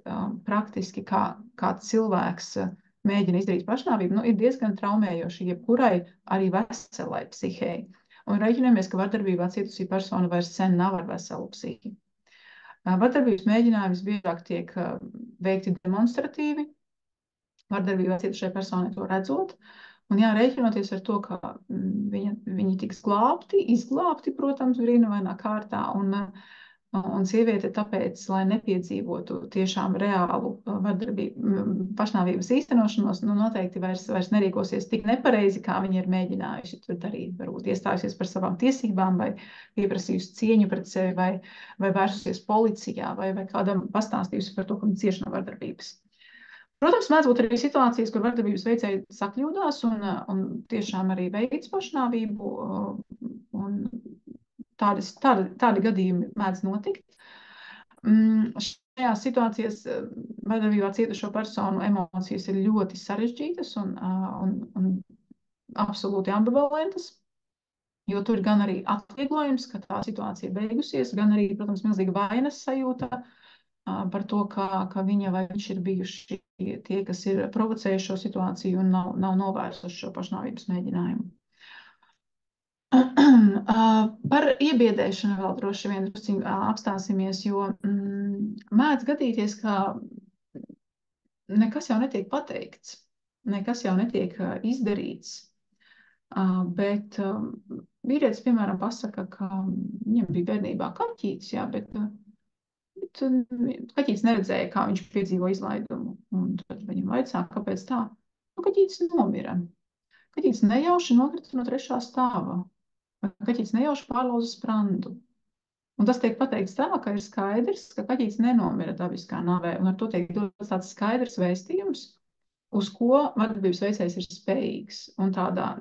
praktiski, kā cilvēks mēģina izdarīt pašnāvību, ir diezgan traumējoši jebkurai arī veselai psihei. Un reiķinamies, ka vardarbībā cietusī persona vairs sen nav ar veselu psihi. Vardarbības mēģinājumi visbiežāk tiek veikti demonstratīvi, vardarbībā cietušai personai to redzot, un rēķinoties ar to, ka viņi tiks izglābti, protams, brīnumainā kārtā, un sieviete tāpēc, lai nepiedzīvotu tiešām reālu pašnāvības īstenošanos, noteikti vairs nerīkosies tik nepareizi, kā viņa ir mēģinājusi tur darīt, varbūt iestājusies par savām tiesībām, vai pieprasījusi cieņu pret sevi, vai vērsusies policijā, vai kādam pastāstījusi par to, ka viņa cieši no vardarbības. Protams, mēdz būt arī situācijas, kur vardarbības veicēji sakļūdās un tiešām arī veic pašnāvību, un tādi gadījumi mēdz notikt. Šajās situācijās vardarbībā cietušo personu emocijas ir ļoti sarežģītas un absolūti ambivalentas, jo tur ir gan arī atvieglojums, ka tā situācija beigusies, gan arī, protams, milzīga vainas sajūta par to, ka viņa vai viņš ir bijuši tie, kas ir provocējuši šo situāciju un nav novērsuši šo pašnāvības mēģinājumu. Par iebiedēšanu vēl droši vien apstāsimies, jo mēdz gadīties, ka nekas jau netiek pateikts, nekas jau netiek izdarīts, bet vīrietis, piemēram, pasaka, ka viņam bija bērnībā kaķītis, bet kaķītis neredzēja, kā viņš piedzīvo izlaidumu. Un tad viņam vaicā, kāpēc tā? kaķītis nomira. Kaķītis nejauši nokrita no 3. stāva. Kaķītis nejauši pārlauza sprandu. Un tas tiek pateikts tā, ka ir skaidrs, ka kaķītis nenomira dabiskā nāvē, un ar to tiek dots tāds skaidrs vēstījums, uz ko vardarbības veicējs ir spējīgs. Un tādā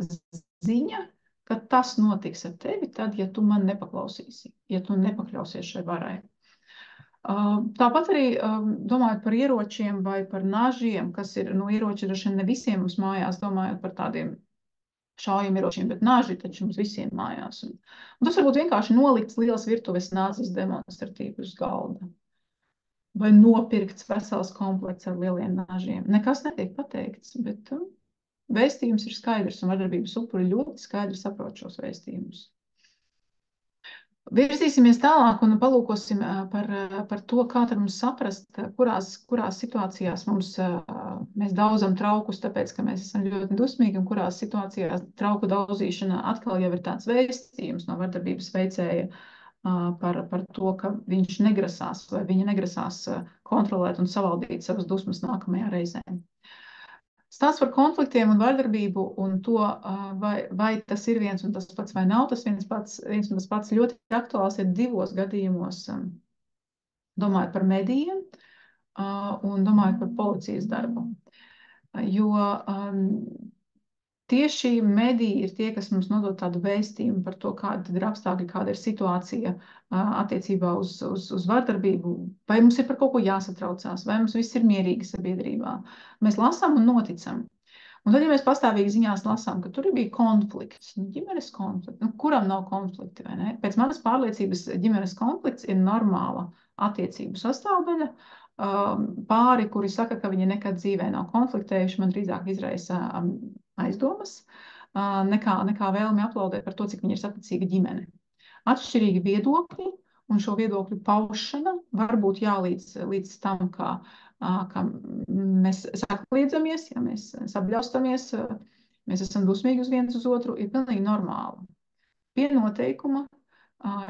ziņa, ka tas notiks ar tevi tad, ja tu man nepaklausīsi, ja tu nepakļausies šai varai. Tāpat arī domājot par ieročiem vai par nažiem, kas ir, ieroči droši vien ne visiem mums mājās, domājot par tādiem šaujamieročiem, bet naži taču mums visiem mājās. Un tas varbūt vienkārši nolikts liels virtuves nāzes demonstratīvi uz galda. Vai nopirkts vesels komplekts ar lieliem nažiem. Nekas netiek pateikts, bet vēstījums ir skaidrs, un vardarbības upuri ļoti skaidri saprot šos vēstījumus. Virzīsimies tālāk un palūkosim par to, kā tad mums saprast, kurās situācijās mēs daudzam traukus, tāpēc, ka mēs esam ļoti dusmīgi, un kurās situācijās trauku daudzīšana atkal jau ir tāds vēstījums no vardarbības veicēja par to, ka viņš negrasās vai viņa negrasās kontrolēt un savaldīt savas dusmas nākamajā reizē. Stāsts par konfliktiem un vardarbību un to, vai tas ir viens un tas pats vai nav tas viens un tas pats ļoti aktuāls ir 2 gadījumos, domājot par medijiem un domājot par policijas darbu. Jo tieši mediji ir tie, kas mums nodod tādu vēstījumu par to, kāda ir apstākļi, kāda ir situācija attiecībā uz vardarbību, vai mums ir par kaut ko jāsatraucās, vai mums viss ir mierīgi sabiedrībā. Mēs lasām un noticam. Un tad, ja mēs pastāvīgi ziņās lasām, ka tur bija konflikts, ģimenes konflikts, kuram nav konflikti, vai ne? Pēc manas pārliecības ģimenes konflikts ir normāla attiecību sastāvdaļa. Pāri, kuri saka, ka viņi nekad dzīvē nav konfliktējuši, man drīzāk izraisa aizdomas, nekā vēlmi aplaudēt par to, cik viņi ir saticīga ģimene. Atšķirīgi viedokļi un šo viedokļu paušana var būt jālīdz tam, ka mēs sakliedzamies, ja mēs sabļaustamies, mēs esam dusmīgi uz viens uz otru, ir pilnīgi normāli. Pie noteikuma,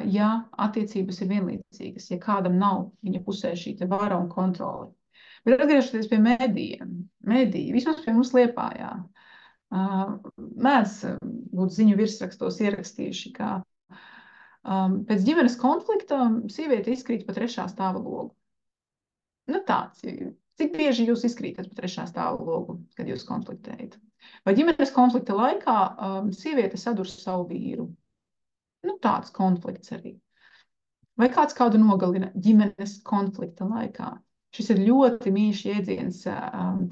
ja attiecības ir vienlīdzīgas, ja kādam nav viņa pusē šī te vara un kontrole. Bet atgriežoties pie mediji, vismaz pie mums Liepājā, mēdz būt ziņu virsrakstos ierakstījuši, ka pēc ģimenes konflikta sieviete izkrīt pa 3. stāva logu. Tāds, cik bieži jūs izkrītat pa 3. stāva logu, kad jūs konfliktējat? Vai ģimenes konflikta laikā sieviete sadurs savu vīru? Tāds konflikts arī. Vai kāds kādu nogalina ģimenes konflikta laikā? Šis ir ļoti mīļš jēdziens,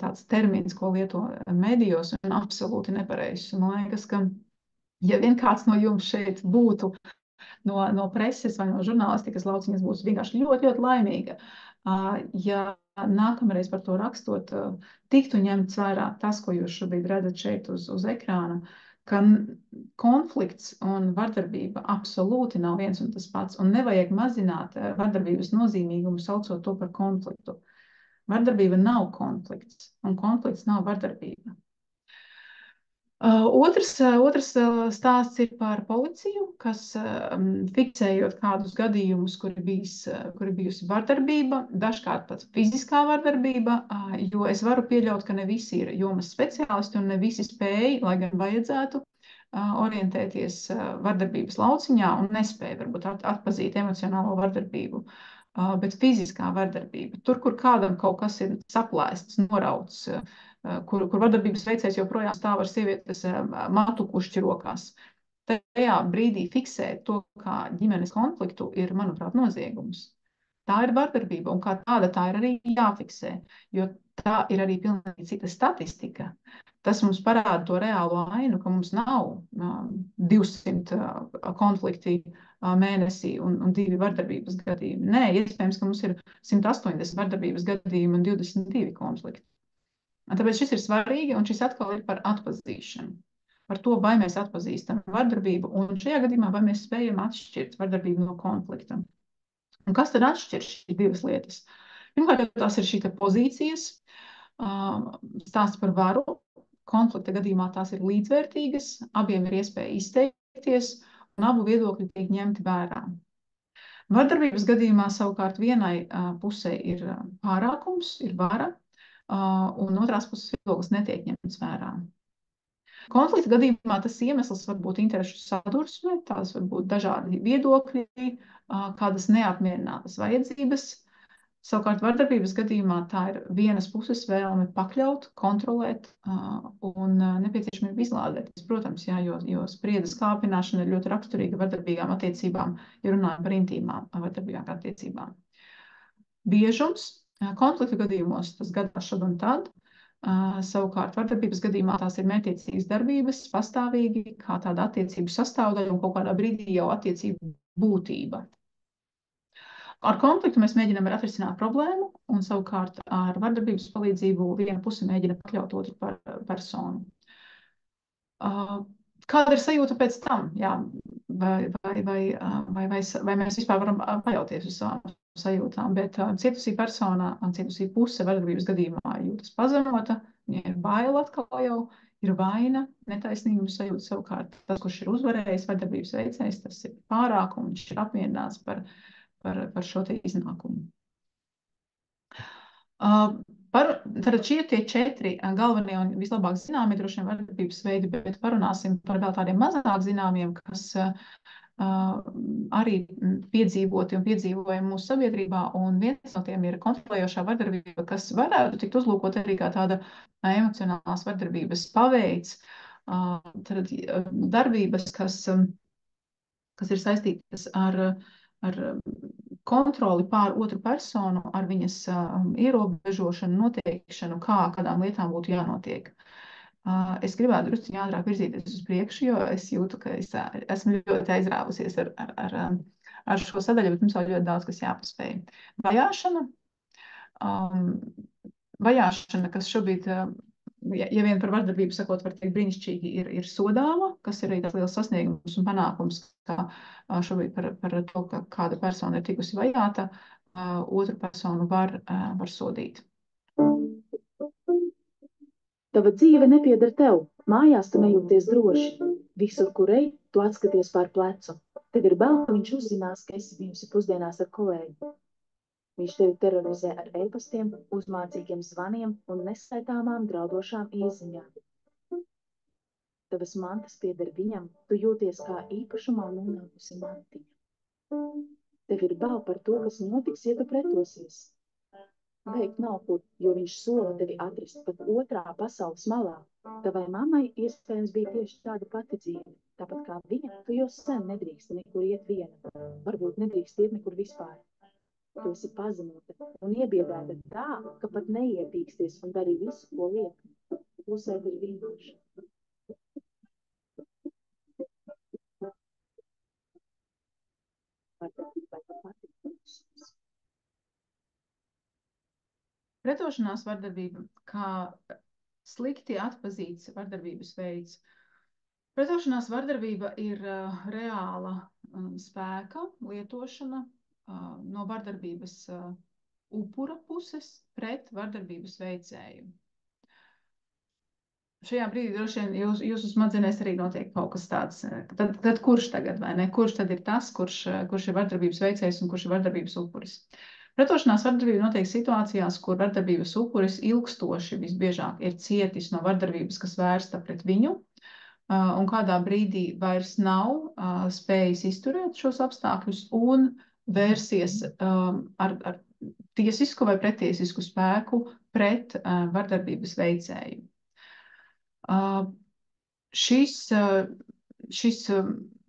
tāds termins, ko lieto medijos, un absolūti nepareizs. Man liekas, ka ja vien kāds no jums šeit būtu no preses vai no žurnālistikas lauciņas, būs vienkārši ļoti, ļoti laimīga, ja nākamreiz par to rakstot, tiktu ņemts vērā tas, ko jūs šobrīd redzat šeit uz ekrāna, ka konflikts un vardarbība absolūti nav viens un tas pats, un nevajag mazināt vardarbības nozīmīgumu, saucot to par konfliktu. Vardarbība nav konflikts, un konflikts nav vardarbība. Otrs stāsts ir par policiju, kas fiksējot kādus gadījumus, kuri bijusi vardarbība, dažkārt pat fiziskā vardarbība, jo es varu pieļaut, ka ne visi ir jomas speciālisti un ne visi spēj, lai gan vajadzētu, orientēties vardarbības lauciņā un nespēja varbūt atpazīt emocionālo vardarbību, bet fiziskā vardarbība. Tur, kur kādam kaut kas ir saplēsts, norauts, kur vardarbības veicējs joprojām stāv ar sievietes matu kušķi rokās. Tajā brīdī fiksēt to kā ģimenes konfliktu ir, manuprāt, noziegums. Tā ir vardarbība, un kā tāda tā ir arī jāfiksē, jo tā ir arī pilnīgi cita statistika. Tas mums parāda to reālo ainu, ka mums nav 200 konflikti mēnesī un 2 vardarbības gadījumi. Nē, iespējams, ka mums ir 180 vardarbības gadījumi un 22 konflikti. Tāpēc šis ir svarīgi, un šis atkal ir par atpazīšanu. Par to, vai mēs atpazīstam vardarbību, un šajā gadījumā, vai mēs spējam atšķirt vardarbību no konflikta. Un kas tad atšķir šīs 2 lietas? Pirmkārt, tās ir šī pozīcijas, stāsts par varu. Konflikta gadījumā tās ir līdzvērtīgas, abiem ir iespēja izteikties, un abu viedokļi tiek ņemti vērā. Vardarbības gadījumā savukārt vienai pusē ir pārākums, ir vara, un otrās puses viedoklis netiek ņemts vērā. Konflikta gadījumā tas iemesls var būt interešu sadursme, tās var būt dažādi viedokļi, kādas neapmierinātas vajadzības. Savukārt vardarbības gadījumā tā ir vienas puses vēlme pakļaut, kontrolēt un nepieciešamība izlādēties. Protams, jā, jo spriedzes kāpināšana ir ļoti raksturīga vardarbīgām attiecībām, ja runājam par intīmām vardarbīgām attiecībām. Biežums konfliktu gadījumos tas gadās šad un tad. Savukārt vardarbības gadījumā tās ir mērķiecīgas darbības, pastāvīgi, kā tāda attiecību sastāvdaļa un kaut kādā brīdī jau attiecību būtība. Ar konfliktu mēs mēģinām atrisināt problēmu, un savukārt ar vardarbības palīdzību viena puse mēģina pakļaut otru personu. Kāda ir sajūta pēc tam? Jā, vai mēs vispār varam paļauties uz savām sajūtām, bet cietusī persona un cietusī puse vardarbības gadījumā jūtas pazemota, viņai ir bail atkal jau, ir vaina, netaisnīgums sajūta savukārt. Tas, kurš ir uzvarējis vardarbības veicējs, tas ir pārāk un viņš ir apmierināts par šo te iznākumu. Tad šie tie 4 galvenie un vislabāk zināmie droši vien vardarbības veidi, bet parunāsim par vēl tādiem mazāk zināmiem, kas arī piedzīvoti un piedzīvojami mūsu sabiedrībā, un viens no tiem ir kontrolējošā vardarbība, kas varētu tikt uzlūkot arī kā tāda emocionālās vardarbības paveids, tad darbības, kas ir saistītas ar kontroli pār otru personu, ar viņas ierobežošanu, noteikšanu, kādām lietām būtu jānotiek. Es gribētu drusciņ ātrāk virzīties uz priekšu, jo es jūtu, ka es esmu ļoti aizrāvusies ar šo sadaļu, bet mums vēl ļoti daudz, kas jāpaspēj. Vajāšana, kas šobrīd, ja vien par vardarbību sakot, var teikt brīnišķīgi, ir sodāma, kas ir arī tāds liels sasniegums un panākums, kā šobrīd par to, ka kāda persona ir tikusi vajāta, otru personu var sodīt. Tava dzīve nepieder tev. Mājās tu nejūties droši. Visur, kur ej, tu atskaties pār plecu. Tev ir bail, ka viņš uzzinās, ka esi bijusi pusdienās ar kolēģi. Viņš tevi terorizē ar e-pastiem, uzmācīgiem zvaniem un neskaitāmām draudošām ieziņām. Tavas mantas pieder viņam, tu jūties kā īpašumā nonākusi mantiņa. Tev ir bail par to, kas notiks, ja tu pretosies. Beigt nav kur, jo viņš sola tevi atrast pat otrā pasaules malā. Tavai mammai iespējams bija tieši tāda pati dzīve. Tāpat kā viņa, tu jau sen nedrīksti nekur iet viena. Varbūt nedrīkst iet nekur vispār. Tu esi pazemota un iebiedēta tā, ka pat neiepīksties un dari visu, ko liek. Klusēt ir vienkārši. Pretošanās vardarbība kā slikti atpazīts vardarbības veids. Pretošanās vardarbība ir reāla spēka lietošana no vardarbības upura puses pret vardarbības veicēju. Šajā brīdī droši vien jūsu smadzenēs arī notiek kaut kas tāds. Tad kurš tagad, vai ne? Kurš tad ir tas, kurš ir vardarbības veicējs un kurš ir vardarbības upuris? Pretošanās vardarbība notiek situācijās, kur vardarbības upuris ilgstoši visbiežāk ir cietis no vardarbības, kas vērsta pret viņu, un kādā brīdī vairs nav spējis izturēt šos apstākļus un vērsies ar tiesisku vai pretiesisku spēku pret vardarbības veicēju. Šis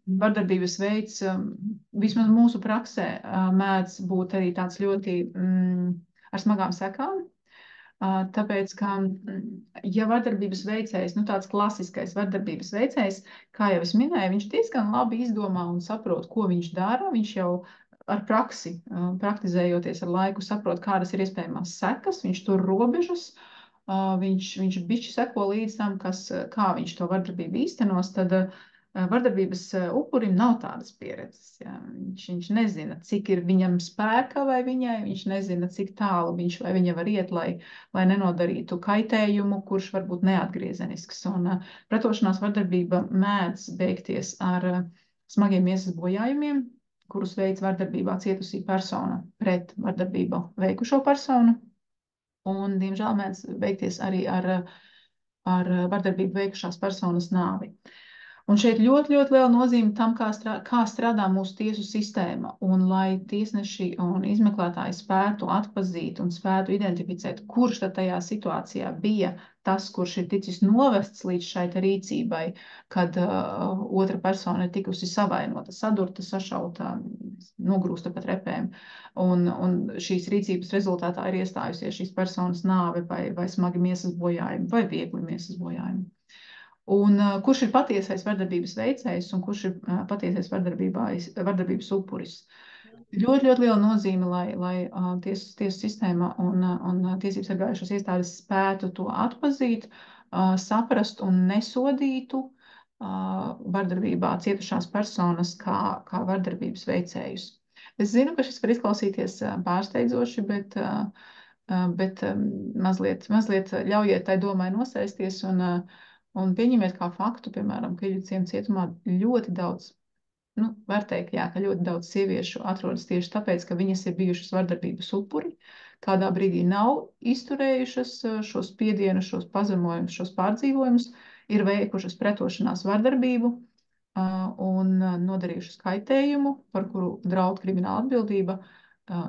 vardarbības veids, vismaz mūsu praksē, mēdz būt arī tāds ļoti ar smagām sekām. Tāpēc, ka, ja vardarbības veicējs, tāds klasiskais vardarbības veicējs, kā jau es minēju, viņš diezgan labi izdomā un saprot, ko viņš dara. Viņš jau ar praksi, praktizējoties ar laiku, saprot, kādas ir iespējamās sekas, viņš tur robežas. Viņš bišķi seko līdz tam, kā viņš to vardarbību īstenos, tad vardarbības upurim nav tādas pieredzes. Ja. Viņš nezina, cik ir viņam spēka vai viņai, viņš nezina, cik tālu viņš vai viņa var iet, lai nenodarītu kaitējumu, kurš var būt neatgriezenisks. Un pretošanās vardarbība mēdz beigties ar smagiem miesas bojājumiem, kurus veids vardarbībā cietusī persona pret vardarbību veikušo personu. un, diemžēl, mēdz beigties arī ar vardarbību veikušās personas nāvi. Un šeit ļoti, ļoti liela nozīme tam, kā strādā mūsu tiesu sistēma. Un lai tiesneši un izmeklētāji spētu atpazīt un spētu identificēt, kurš tad tajā situācijā bija tas, kurš ir ticis novests līdz šai rīcībai, kad otra persona ir tikusi savainota, sadurta, sašauta, nogrūsta pat repēm. Un šīs rīcības rezultātā ir iestājusies šīs personas nāve vai smagi miesas bojājumi vai viegli miesas bojājumi. Un kurš ir patiesais vardarbības veicējs un kurš ir patiesais vardarbības upuris. Ļoti, ļoti liela nozīme, lai tiesu sistēma un tiesības sargājušās iestādes spētu to atpazīt, saprast un nesodītu vardarbībā cietušās personas kā vardarbības veicējus. Es zinu, ka šis var izklausīties pārsteidzoši, bet mazliet ļaujiet tai domai nosēsties un pieņemiet kā faktu, piemēram, ka Iļuciema cietumā ļoti daudz, var teikt, jā, ka ļoti daudz sieviešu atrodas tieši tāpēc, ka viņas ir bijušas vardarbības upuri, kādā brīdī nav izturējušas šos spiedienus, šos pazemojumus, šos pārdzīvojumus, ir veikušas pretošanās vardarbību un nodarījušas kaitējumu, par kuru draud krimināla atbildība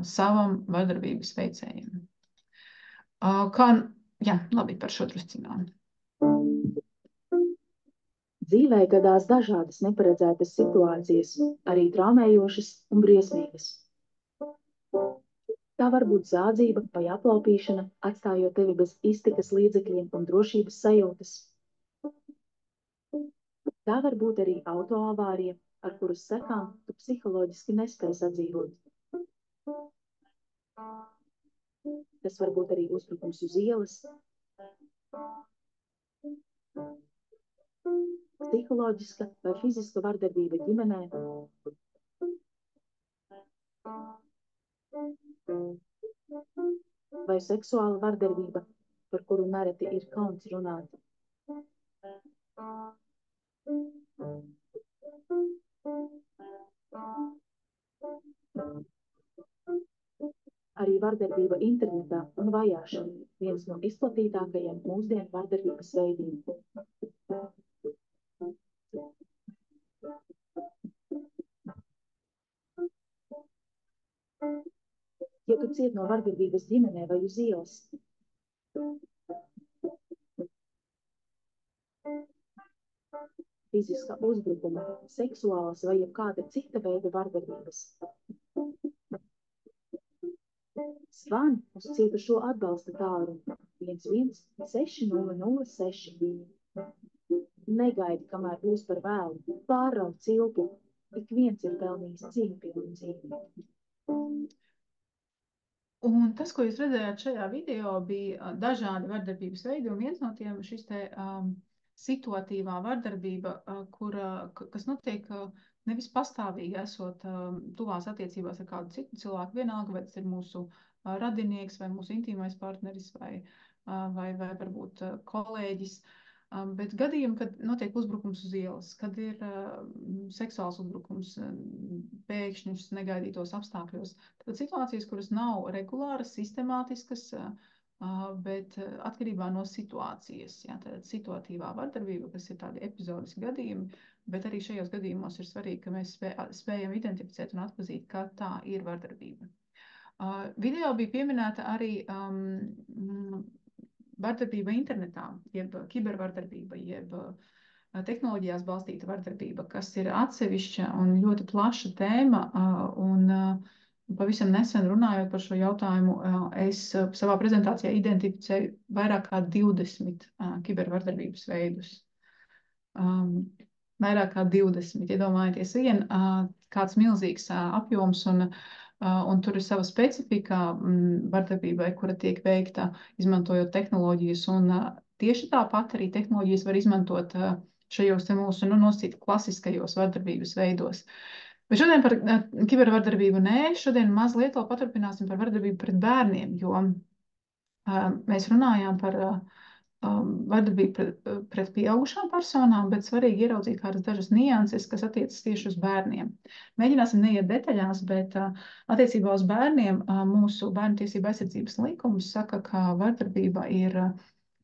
savam vardarbības veicējiem. Jā, labi, par šo drusciņām. Dzīvē gadās dažādas neparedzētas situācijas, arī traumējošas un briesmīgas. Tā var būt zādzība vai aplaupīšana, atstājot tevi bez iztikas līdzekļiem un drošības sajūtas. Tā var būt arī autoavārija, ar kuras sekām tu psiholoģiski nespēj sadzīvot. Tas var būt arī uzbrukums uz ielas, psiholoģiska vai fiziska vardarbība ģimenē, vai seksuāla vardarbība, par kuru nereti ir kauns runāt. Arī vardarbība internetā un vajāšana viens no izplatītākajiem mūsdienu vardarbības veidiem. Ja tu cieti no vardarbības ģimenē vai uz ielas, fiziska uzbrukuma, seksuālas vai jebkāda cita veida vardarbības, zvani uz cietušo atbalsta tālruni 116006. Negaidi, kamēr būs par vēlu, pārrauc cilpu, ik viens ir pelnījis cieņpilnu dzīvi. Un tas, ko jūs redzējāt šajā video, bija dažādi vardarbības veidi, un viens no tiem šis te situatīvā vardarbība, kas notiek nevis pastāvīgi esot tuvās attiecībās ar kādu citu cilvēku, vienalga, vai tas ir mūsu radinieks, vai mūsu intīmais partneris, vai varbūt kolēģis, bet gadījumi, kad notiek uzbrukums uz ielas, kad ir seksuāls uzbrukums pēkšņus negaidītos apstākļos, tad situācijas, kuras nav regulāras, sistemātiskas, bet atkarībā no situācijas, jā, tad situatīvā vardarbība, kas ir tādi epizodiski gadījumi, bet arī šajos gadījumos ir svarīgi, ka mēs spējam identificēt un atpazīt, ka tā ir vardarbība. Video bija pieminēta arī vardarbība internetā, jeb kibervardarbība, jeb tehnoloģijās balstīta vardarbība, kas ir atsevišķa un ļoti plaša tēma, un pavisam nesen runājot par šo jautājumu, es savā prezentācijā identificēju vairāk kā 20 kibervardarbības veidus. Vairāk kā 20, iedomājieties kāds milzīgs apjoms, un tur ir sava specifika vardarbībai, kura tiek veikta izmantojot tehnoloģijas, un tieši tāpat arī tehnoloģijas var izmantot šajos te mūsu nosacīt klasiskajos vardarbības veidos. Bet šodien par kibervardarbību nē, šodien mazliet vēl paturpināsim par vardarbību pret bērniem, jo mēs runājām par vardarbību pret pieaugušām personām, bet svarīgi ieraudzīt kādas dažas nianses, kas attiecas tieši uz bērniem. Mēģināsim neiet detaļās, bet attiecībā uz bērniem mūsu Bērnu tiesību aizsardzības likums saka, ka vardarbība ir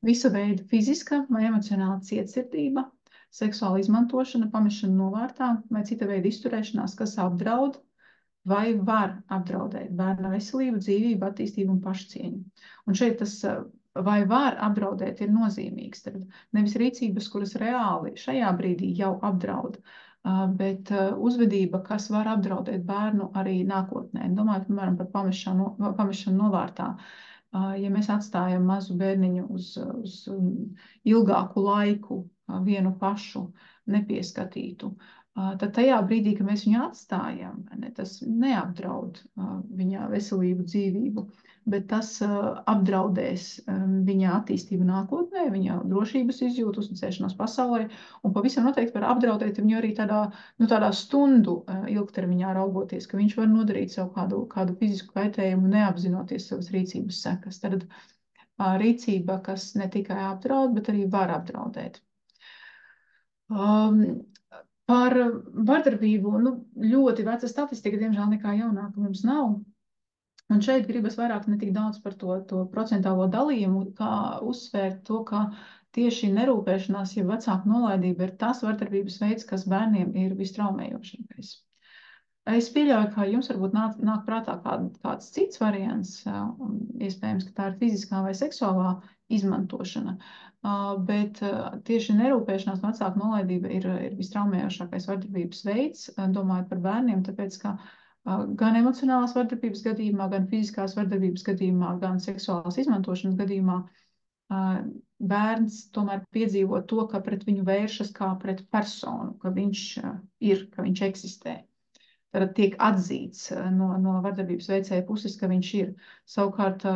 visa veida fiziska vai emocionāla cietsirdība, seksuāla izmantošana, pamešana novārtā vai cita veida izturēšanās, kas apdraud vai var apdraudēt bērna veselību, dzīvību, attīstību un pašcieņu. Un šeit tas vai var apdraudēt ir nozīmīgs. Tad nevis rīcības, kuras reāli šajā brīdī jau apdraud, bet uzvedība, kas var apdraudēt bērnu arī nākotnē. Domājot, piemēram, par pamešanu novārtā. Ja mēs atstājam mazu bērniņu uz ilgāku laiku vienu pašu nepieskatītu, tad tajā brīdī, kad mēs viņu atstājam, tas neapdraud viņa veselību, dzīvību, bet tas apdraudēs viņa attīstību nākotnē, viņa drošības izjūtu, uzticēšanos pasaulē, un pavisam noteikti var apdraudēt viņu arī tādā stundu ilgtermiņā raugoties, ka viņš var nodarīt sev kādu fizisku kaitējumu, neapzinoties savas rīcības sekas. Tad rīcība, kas ne tikai apdraud, bet arī var apdraudēt. Par vardarbību ļoti veca statistika, diemžēl nekā jaunāka mums nav. Un šeit gribas vairāk ne tik daudz par to procentālo dalījumu, kā uzsvērt to, ka tieši nerūpēšanās, ja vecāku nolaidība ir tas vardarbības veids, kas bērniem ir vistraumējošākais. Es pieļauju, ka jums varbūt nāk prātā kāds cits variants, iespējams, ka tā ir fiziskā vai seksuālā izmantošana, bet tieši nerūpēšanās vecāku nolaidība ir vistraumējošākais vardarbības veids, domājot par bērniem, tāpēc, ka gan emocionālās vardarbības gadījumā, gan fiziskās vardarbības gadījumā, gan seksuālās izmantošanas gadījumā bērns tomēr piedzīvo to, ka pret viņu vēršas kā pret personu, ka viņš ir, ka viņš eksistē. Tad tiek atzīts no vardarbības veicēja puses, ka viņš ir. Savukārt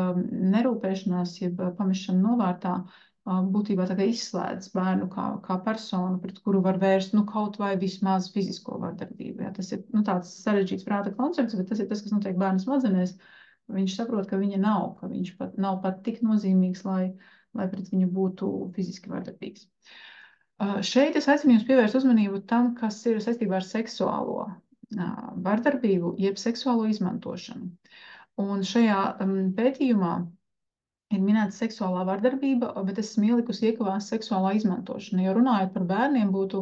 nerūpēšanās, jeb pamešana novārtā, būtībā tā kā izslēdz bērnu kā personu, pret kuru var vērst kaut vai vismaz fizisko vardarbību. Ja, tas ir tāds sarežģīts prāta koncepts, bet tas ir tas, kas notiek bērnu smadzenēs. Viņš saprot, ka viņa nav, ka viņš nav pat tik nozīmīgs, lai pret viņu būtu fiziski vardarbīgs. Šeit es aicinu jūs pievērst uzmanību tam, kas ir saistībā ar seksuālo vardarbību, jeb seksuālo izmantošanu. Un šajā pētījumā ir minēta seksuālā vardarbība, bet es esmu ielikusi iekavās seksuālā izmantošana, jo runājot par bērniem būtu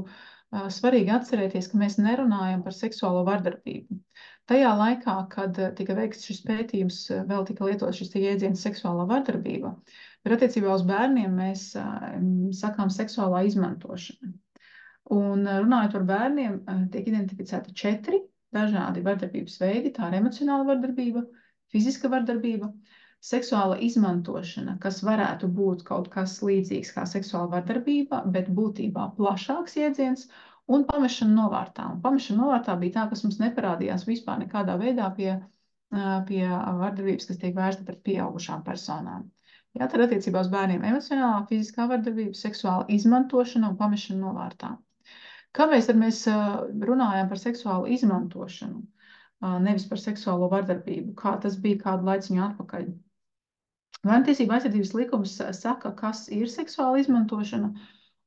svarīgi atcerēties, ka mēs nerunājam par seksuālo vardarbību. Tajā laikā, kad tika veikts šis pētījums, vēl tika lietots šis jēdziens seksuālā vardarbība, bet attiecībā uz bērniem mēs sakām seksuālā izmantošana. Un runājot par bērniem, tiek identificēti 4 dažādi vardarbības veidi. Tā ir emocionāla vardarbība, fiziska vardarbība, seksuāla izmantošana, kas varētu būt kaut kas līdzīgs kā seksuāla vardarbība, bet būtībā plašāks jēdziens, un pamešana novārtā. Un pamešana novārtā bija tā, kas mums neparādījās vispār nekādā veidā pie vardarbības, kas tiek vērsta pret pieaugušām personām. Jā, tad attiecībā uz bērniem emocionālā, fiziskā vardarbība, seksuāla izmantošana un pamešana novārtā. Kāpēc tad mēs runājam par seksuālu izmantošanu, nevis par seksuālo vardarbību, kā tas bija kādu laiciņu atpakaļ? Bērnu tiesību aizsardzības likums saka, kas ir seksuāla izmantošana,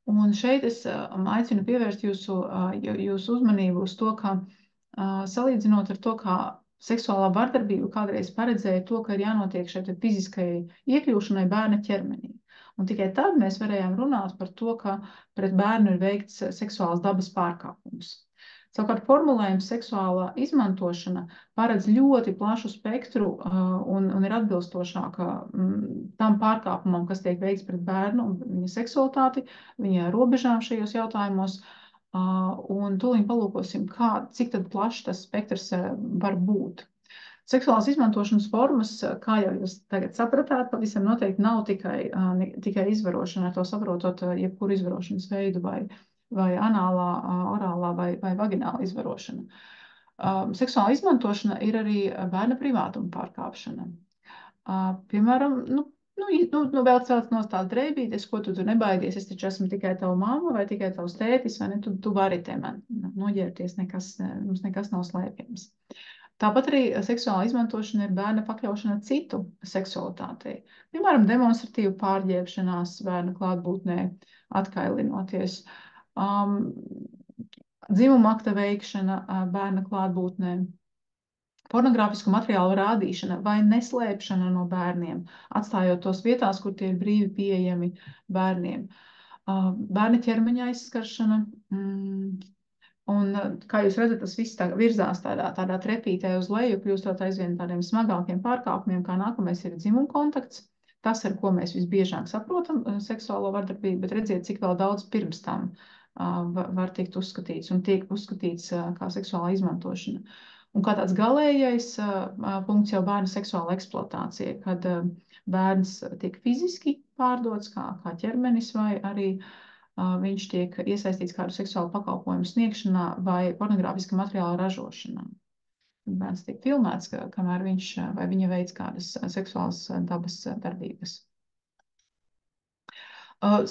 un šeit es aicinu pievērst jūsu uzmanību uz to, ka salīdzinot ar to, kā seksuālā vardarbība kādreiz paredzēja to, ka ir jānotiek šeit fiziskai iekļūšanai bērna ķermenī. Un tikai tad mēs varējām runāt par to, ka pret bērnu ir veikts seksuāls dabas pārkāpums. Savukārt formulējums seksuālā izmantošana paredz ļoti plašu spektru un ir atbilstošāka tam pārkāpumam, kas tiek veikts pret bērnu un viņa seksualitāti, viņa robežām šajos jautājumos. Un tūlīt palūkosim, cik tad plašs tas spektrs var būt. Seksuālās izmantošanas formas, kā jau jūs tagad sapratāt, pavisam noteikti nav tikai izvarošana, ar to saprotot jebkuru izvarošanas veidu vai anālā, orālā vai vagināla izvarošana. Seksuāla izmantošana ir arī bērna privātuma pārkāpšana. Piemēram, vēl celt no tās dreibītes, ko tu nebaidies, es taču esmu tikai tava mamma vai tikai tavs tētis, vai ne, tu vari te man noģērties, mums nekas nav slēpjams. Tāpat arī seksuāla izmantošana ir bērna pakļaušana citu seksualitātei. Piemēram, demonstratīva pārģērbšanās bērna klātbūtnē, atkailinoties, dzimuma akta veikšana bērna klātbūtnē, pornogrāfisku materiālu rādīšana vai neslēpšana no bērniem, atstājot tos vietās, kur tie ir brīvi pieejami bērniem. Bērna ķermeņa aizskaršana. Un, kā jūs redzat, tas viss virzās tādā trepītē uz leju, kļūstot aizvien tādiem smagākiem pārkāpumiem, kā nākamais ir dzimuma kontakts. Tas, ar ko mēs visbiežāk saprotam seksuālo vardarbību, bet redziet, cik vēl daudz pirms tam var tikt uzskatīts un tiek uzskatīts kā seksuāla izmantošana. Un kā tāds galējais punkts jau bērna seksuāla eksploatācija, kad bērns tiek fiziski pārdots kā ķermenis vai arī viņš tiek iesaistīts kādu seksuālu pakalpojumu sniegšanā vai pornogrāfiska materiāla ražošanā. Bērns tiek filmēts, kamēr viņš vai viņa veids kādas seksuālas dabas darbības.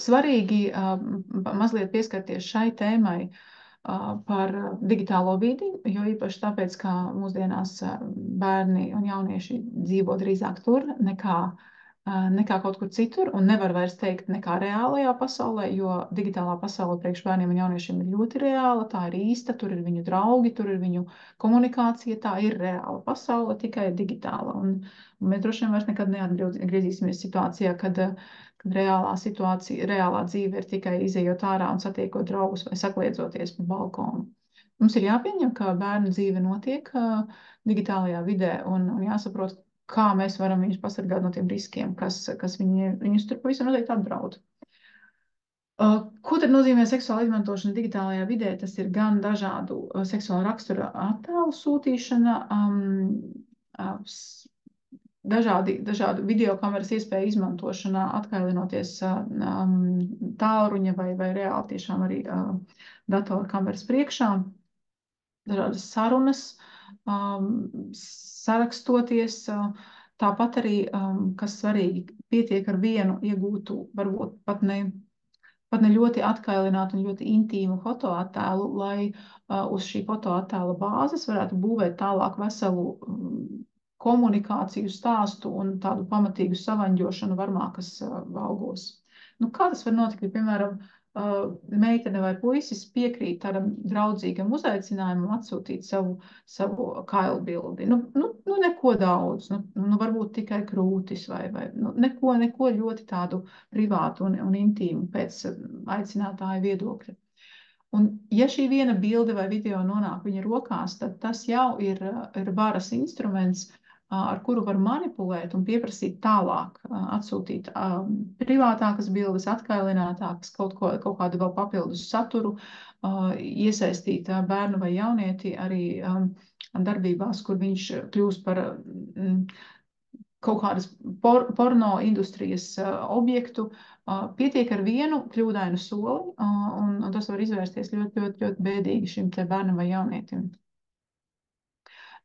Svarīgi mazliet pieskarties šai tēmai par digitālo vidi, jo īpaši tāpēc, ka mūsdienās bērni un jaunieši dzīvo drīzāk tur nekā kaut kur citur, un nevar vairs teikt nekā reālajā pasaulē, jo digitālā pasaule priekš bērniem un jauniešiem ir ļoti reāla, tā ir īsta, tur ir viņu draugi, tur ir viņu komunikācija, tā ir reāla pasaule, tikai digitāla. Un mēs droši vien vairs nekad neatgriezīsimies situācijā, kad reālā dzīve ir tikai izejot ārā un satiekot draugus vai sakliedzoties pa balkonu. Mums ir jāpieņem, ka bērnu dzīve notiek digitālajā vidē un jāsaprot, kā mēs varam viņus pasargāt no tiem riskiem, kas viņus tur pavisam noteikti apdraud. Ko tad nozīmē seksuāla izmantošana digitālajā vidē? Tas ir gan dažādu seksuāla rakstura attēlu sūtīšana, dažādu videokameras iespēju izmantošanā, atkailinoties tālruņa vai reāli tiešām arī datorkameras priekšā, dažādas sarunas, sarakstoties, tāpat arī, kas svarīgi, pietiek ar vienu iegūtu, varbūt pat ne ļoti atkailinātu un ļoti intīmu fotoattēlu, lai uz šī fotoattēla bāzes varētu būvēt tālāk veselu komunikāciju stāstu un tādu pamatīgu savaņģošanu varmākas valgos. Nu, kā tas var notikt, ja, piemēram, meitene vai puisis piekrīt tādam draudzīgam uzaicinājumam atsūtīt savu kailu bildi. Nu, neko daudz, varbūt tikai krūtis vai neko ļoti tādu privātu un intīmu pēc aicinātāja viedokļa. Un ja šī viena bilde vai video nonāk viņa rokās, tad tas jau ir varas instruments, ar kuru var manipulēt un pieprasīt tālāk, atsūtīt privātākas bildes, atkailinātākas, kaut kādu vēl papildus saturu, iesaistīt bērnu vai jaunieti arī darbībās, kur viņš kļūst par kaut kādas porno industrijas objektu. Pietiek ar vienu kļūdainu soli, un tas var izvērsties ļoti, ļoti, ļoti bēdīgi šim te bērnam vai jaunietim.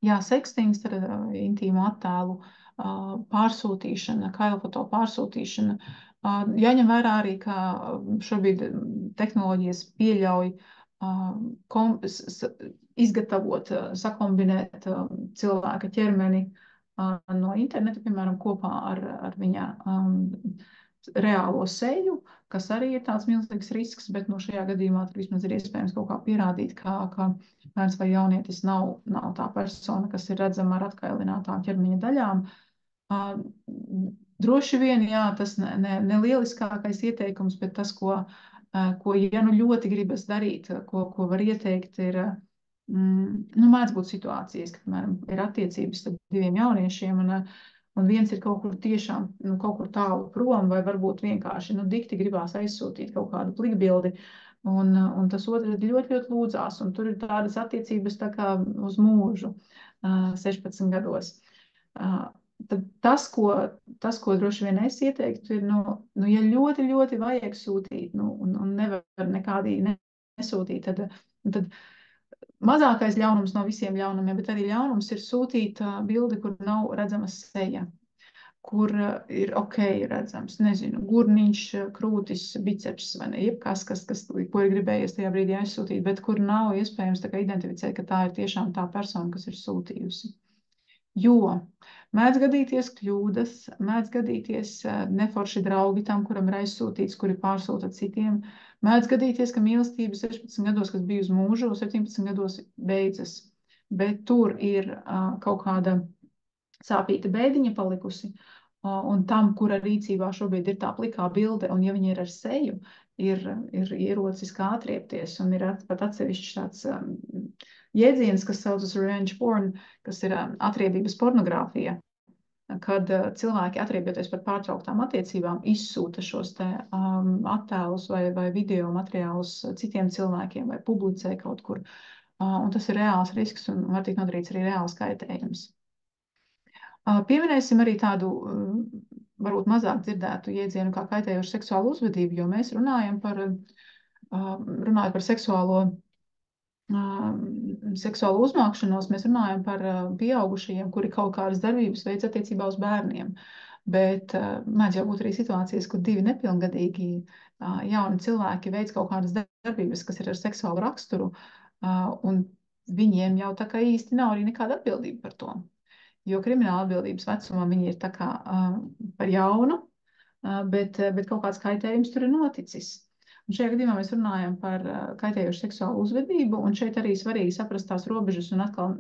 Jā, sekstings, tad intīmu attēlu pārsūtīšana, kailfoto pārsūtīšana. Jāņem vērā arī, ka šobrīd tehnoloģijas pieļauj izgatavot, sakombinēt cilvēka ķermeni no interneta, piemēram, kopā ar viņa reālo seju, kas arī ir tāds milzīgs risks, bet šajā gadījumā vismaz ir iespējams kaut kā pierādīt, ka bērns vai jaunietis nav tā persona, kas ir redzama ar atkailinātām ķermeņa daļām. Droši vien, jā, tas ne lieliskākais ieteikums, bet tas, ko ja ļoti gribas darīt, ko var ieteikt, ir, mēdz būt situācijas, ka, piemēram, ir attiecības starp diviem jauniešiem, un viens ir kaut kur tiešām, kaut kur tālu prom, vai varbūt vienkārši, dikti gribās aizsūtīt kaut kādu plikbildi, un tas otrs ļoti, ļoti lūdzās, un tur ir tādas attiecības tā kā uz mūžu 16 gados. Tad tas, ko droši vien es ieteiktu, ir, ja ļoti, ļoti vajag sūtīt, un nevar nekādīgi nesūtīt, tad mazākais ļaunums no visiem ļaunumiem, bet arī ļaunums ir sūtīt bildi, kur nav redzama seja. kur ir ok redzams, nezinu, gurniņš, krūtis, biceps vai ne, jebkas, ko ir gribējies tajā brīdī aizsūtīt, bet kur nav iespējams tā kā identificēt, ka tā ir tiešām tā persona, kas ir sūtījusi. Jo mēdz gadīties kļūdas, mēdz gadīties neforši draugi tam, kuram ir aizsūtīts, kuri pārsūta citiem. Mēdz gadīties, ka mīlestība 16 gados, kas bija uz mūžu, 17 gados beidzas. Bet tur ir kaut kāda sāpīta bēdiņa palikusi. Un tam, kura rīcībā šobrīd ir tā plikā bilde, un ja viņa ir ar seju, ir ierocis kā atriepties, un ir pat atsevišķs tāds jēdziens, kas saucas revenge porn, kas ir atriebības pornogrāfija, kad cilvēki atriebjoties par pārtrauktām attiecībām izsūta šos te attēlus vai video materiālus citiem cilvēkiem vai publicē kaut kur. Un tas ir reāls risks un var tikt nodarīts arī reāls kaitējums. Pieminēsim arī tādu varbūt mazāk dzirdētu jēdzienu kā kaitējošu seksuālu uzvedību, jo mēs runājam runājot par seksuālu uzmākšanos, mēs runājam par pieaugušajiem, kuri kaut kādas darbības veids attiecībā uz bērniem. Bet mēdz jau būt arī situācijas, kur divi nepilngadīgi jauni cilvēki veids kaut kādas darbības, kas ir ar seksuālu raksturu, un viņiem jau tā kā īsti nav arī nekāda atbildība par to. Jo krimināla atbildības vecumā viņi ir tā kā par jaunu, bet kaut kāds kaitējums tur ir noticis. Un šajā gadījumā mēs runājam par kaitējošu seksuālu uzvedību, un šeit arī svarīgi saprast tās robežas un atkal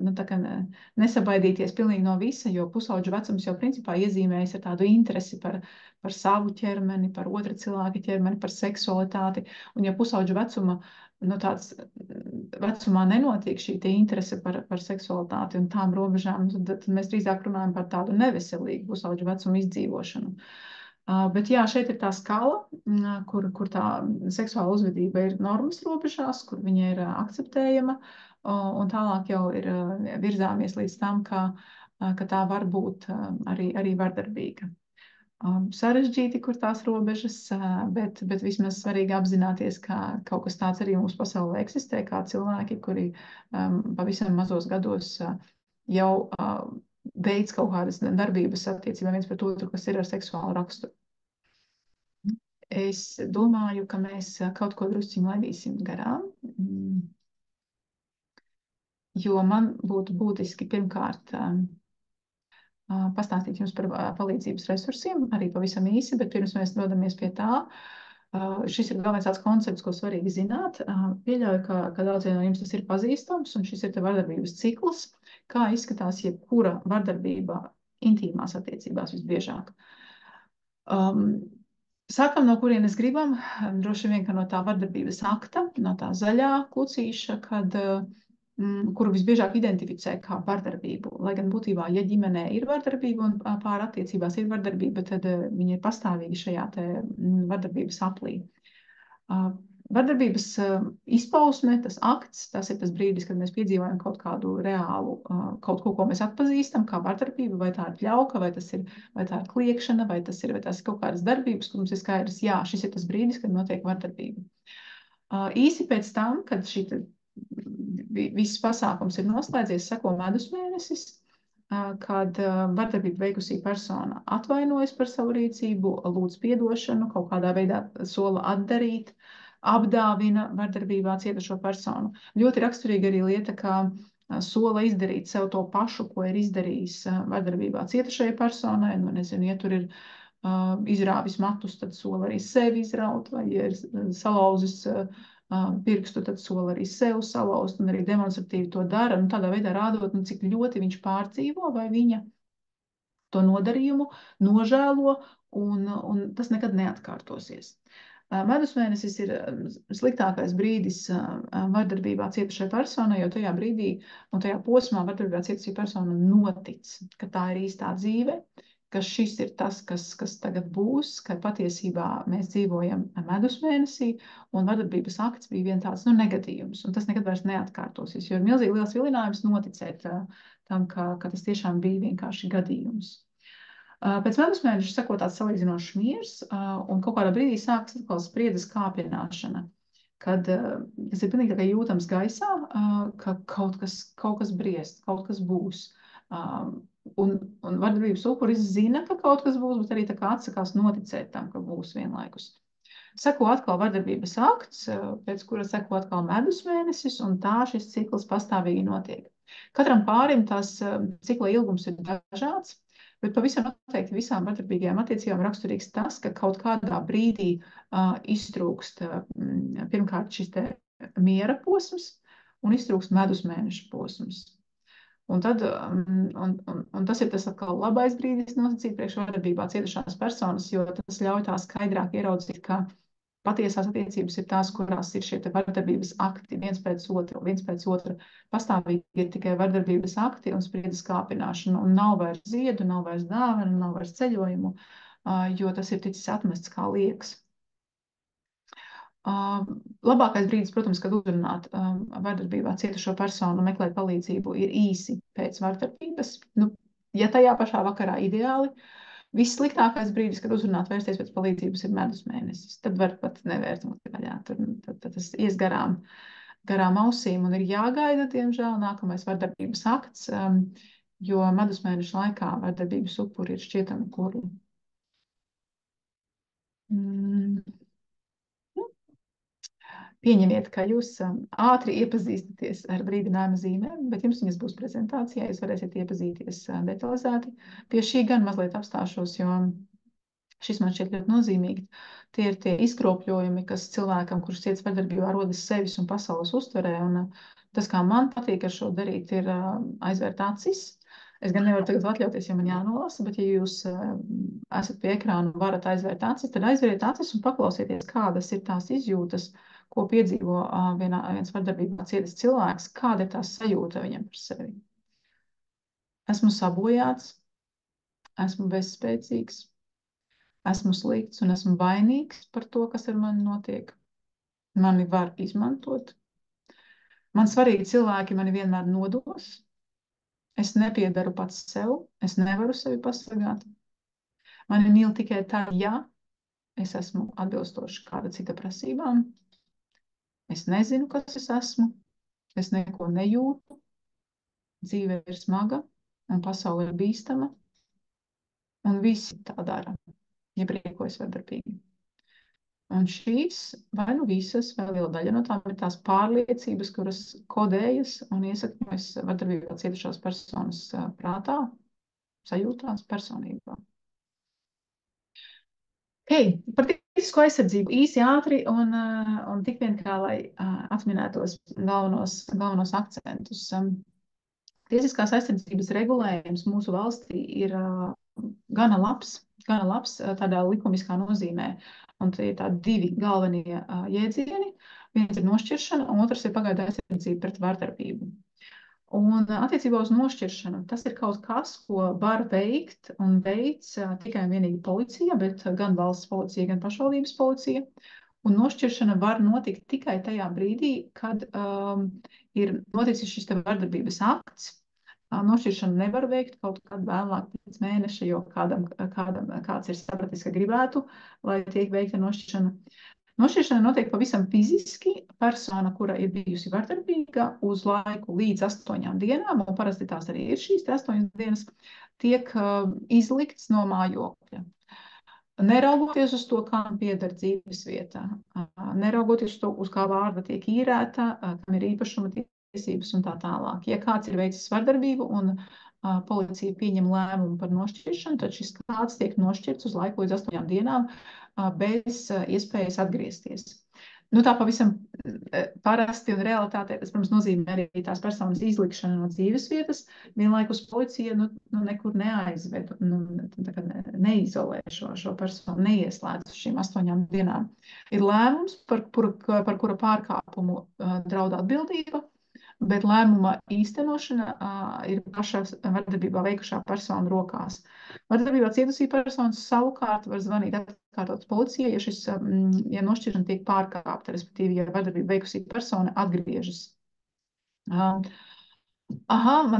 nesabaidīties pilnīgi no visa, jo pusauģu vecums jau principā iezīmējas ar tādu interesi par savu ķermeni, par otra cilvēka ķermeni, par seksualitāti. Un ja pusauģu vecumā nenotiek šī interese par seksualitāti un tām robežām, tad mēs drīzāk runājam par tādu neveselīgu pusauģu vecumu izdzīvošanu. Bet jā, šeit ir tā skala, kur tā seksuāla uzvedība ir normas robežās, kur viņa ir akceptējama, un tālāk jau ir virzāmies līdz tam, ka tā var būt arī vardarbīga. Sarežģīti, kur tās robežas, bet vismaz svarīgi apzināties, ka kaut kas tāds arī mūsu pasaulē eksistē, kā cilvēki, kuri pavisam mazos gados jau veids kaut kādas darbības attiecībā viens pret otru, kas ir ar seksuālu raksturu. Es domāju, ka mēs kaut ko drusciņu laidīsim garām, jo man būtu būtiski pirmkārt pastāstīt jums par palīdzības resursiem, arī pavisam īsi, bet pirms mēs dodamies pie tā, šis ir vēl viens tāds koncepts, ko svarīgi zināt. Pieļauju, ka daudziem no jums tas ir pazīstams, un šis ir te vardarbības cikls, kā izskatās jebkura vardarbība intīmās attiecībās visbiežāk. Sākam, no kurienes gribam, droši vien, ka no tā vardarbības akta, no tā zaļā klucīša, kuru visbiežāk identificē kā vardarbību. Lai gan būtībā, ja ģimenē ir vardarbība un pār attiecībās ir vardarbība, tad viņi ir pastāvīgi šajā te vardarbības aplī. Vardarbības izpausme, tas akts, tas ir tas brīdis, kad mēs piedzīvojam kaut kādu reālu, kaut ko mēs atpazīstam kā vardarbību, vai tā ir pļauka, vai tā ir kliekšana, vai tas ir kaut kādas darbības, kur mums ir skaidrs, jā, šis ir tas brīdis, kad notiek vardarbība. Īsi pēc tam, kad viss pasākums ir noslēdzies, seko medusmēnesis, kad vardarbību veikusi persona atvainojas par savu rīcību, lūdz piedošanu, kaut kādā veidā sola atdarīt, apdāvina vardarbībā cietušo personu. Ļoti raksturīga arī lieta, kā sola izdarīt sev to pašu, ko ir izdarījis vardarbībā cietušajai personai. Nezinu, ja tur ir izrāvis matus, tad sola arī sevi izraut, vai ja ir salauzis pirkstu, tad sola arī sev salauzt un arī demonstratīvi to dara. Tādā veidā rādot, cik ļoti viņš pārdzīvo vai viņa to nodarījumu, nožēlo, un tas nekad neatkārtosies. Medusmēnesis ir sliktākais brīdis vardarbībā cietušai personai, jo tajā brīdī un tajā posmā vardarbībā cietušai persona notic, ka tā ir īstā dzīve, ka šis ir tas, kas tagad būs, ka patiesībā mēs dzīvojam medusmēnesī, un vardarbības akts bija viens tāds negadījums, un tas nekad vairs neatkārtosies, jo ir milzīgi liels vilinājums noticēt tam, ka tas tiešām bija vienkārši gadījums. Pēc medusmēneša seko tāds salīdzinošs miers, un kaut kādā brīdī sākas atkal spriedzes kāpināšana, kad tas ir pilnīgi tā kā jūtams gaisā, ka kaut kas briest, kaut kas būs. Un vardarbības upuris zina, ka kaut kas būs, bet arī tā kā atsakās noticēt tam, ka būs vienlaikus. Seko atkal vardarbības akts, pēc kura seko atkal medus mēnesis, un tā šis cikls pastāvīgi notiek. Katram pārim tās cikla ilgums ir dažāds, bet pavisam noteikti visām vardarbīgajām attiecībām raksturīgs tas, ka kaut kādā brīdī iztrūkst pirmkārt šis te miera posms un iztrūkst medus mēneša posms. Un tas ir tas atkal labais brīdis nosacīt priekš vardarbībā cietušās personas, jo tas ļauj tā skaidrāk ieraudzīt, ka patiesās attiecības ir tās, kurās ir šie vardarbības akti viens pēc otra. Pastāvīgi ir tikai vardarbības akti un spriedzes kāpināšana, un nav vairs ziedu, nav vairs dāvanu, nav vairs ceļojumu, jo tas ir ticis atmests kā liekas. Labākais brīdis, protams, kad uzrunāt vardarbībā cietušo personu, meklēt palīdzību, ir īsi pēc vardarbības. Ja tajā pašā vakarā ideāli, vissliktākais brīdis, kad uzrunāt vērsties pēc palīdzības, ir medus mēnesis. Tad var pat nevērt muti vaļā. Tad tas ies garām ausīm un ir jāgaida, diemžēl, nākamais vardarbības akts, jo medus mēneša laikā vardarbības upuri ir šķietami kurli. Pieņemiet, ka jūs ātri iepazīstaties ar brīdinājuma zīmēm, bet jums viņas būs prezentācijā, jūs varēsiet iepazīties detalizēti. Pie šī gan mazliet apstāšos, jo šis man šķiet ļoti nozīmīgi. Tie ir tie izkropļojumi, kas cilvēkam, kurš ciets vardarbībā, rodas sevis un pasaules uztverē. Un tas, kā man patīk ar šo darīt, ir aizvērt acis. Es gan nevaru tagad atļauties, ja man jānolasa, bet ja jūs esat pie ekrāna un varat aizvērt acis, tad aizvēriet acis un paklausieties, kādas ir tās izjūtas, ko piedzīvo viens vardarbībā cietis cilvēks, kāda ir tā sajūta viņam par sevi. Esmu sabojāts, esmu bezspēcīgs, esmu slikts un esmu vainīgs par to, kas ar mani notiek. Mani var izmantot. Man svarīgi cilvēki mani vienmēr nodos. Es nepiedaru pats sev, es nevaru sevi pasargāt. Mani mīl tikai tā, ja es esmu atbilstoši kāda cita prasībām. Es nezinu, kas es esmu, es neko nejūtu, dzīve ir smaga un pasaule ir bīstama, un visi tā dara, ja rīkojas vardarbīgi. Un šīs, vai nu visas, vai liela daļa no tām ir tās pārliecības, kuras kodējas un iesakņojas vardarbībā cietušās personas prātā, sajūtās, personībā. Par tiesisko aizsardzību īsi, ātri un tik vien kā, lai atminētos galvenos akcentus. Tiesiskās aizsardzības regulējums mūsu valstī ir gana labs tādā likumiskā nozīmē. Un tie ir tādi divi galvenie jēdzieni. Viens ir nošķiršana, un otrs ir pagaidu aizsardzība pret vardarbību. Un attiecībā uz nošķiršanu, tas ir kaut kas, ko var veikt un veic tikai un vienīgi policija, bet gan valsts policija, gan pašvaldības policija. Un nošķiršana var notikt tikai tajā brīdī, kad ir noticis šis te vardarbības akts. Nošķiršanu nevar veikt kaut kad vēlāk pēc mēneša, jo kāds ir sapratis, ka gribētu, lai tiek veikta nošķiršana. Nošķiršana notiek pavisam fiziski. Persona, kura ir bijusi vardarbīga uz laiku līdz 8 dienām, un parasti tās arī ir šīs 8 dienas, tiek izlikts no mājokļa. Neraugoties uz to, kam pieder dzīvesvieta, neraugoties uz to, uz kā vārda tiek īrēta, kam ir īpašuma tiesības un tā tālāk. Ja kāds ir veicis vardarbību un policija pieņem lēmumu par nošķiršanu, tad šis kāds tiek nošķirts uz laiku līdz 8 dienām bez iespējas atgriezties. Tā pavisam parasti un realitātē tas, protams, nozīmē arī tās personas izlikšana no dzīvesvietas. Vienlaikus policija nekur neaizved, neizolē šo personu, neieslēdz uz šīm 8 dienām. Ir lēmums, par kura pārkāpumu draud atbildība, bet lēmuma īstenošana ir pašā vardarbībā veikušā persona rokās. Vardarbībā cietusī personas savukārt var zvanīt atkārtot policijai, ja nošķiršana tiek pārkāpta, respektīvi, ja vardarbība veikusī persona atgriežas. Man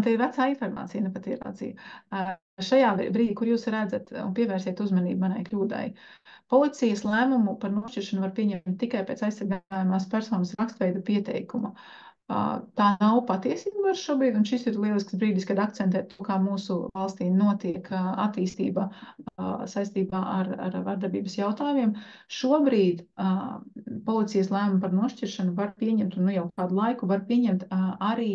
te ir vecā informācija, nepatīrācija. Šajā brīdī, kur jūs redzat un pievērsiet uzmanību manai kļūdai, policijas lēmumu par nošķiršanu var pieņemt tikai pēc aizsargājumās personas rakstveida pieteikuma. Tā nav patiesība vairs šobrīd, un šis ir lielisks brīdis, kad akcentēt to, kā mūsu valstī notiek attīstība saistībā ar vardarbības jautājumiem. Šobrīd policijas lēmumu par nošķiršanu var pieņemt, un jau kādu laiku var pieņemt arī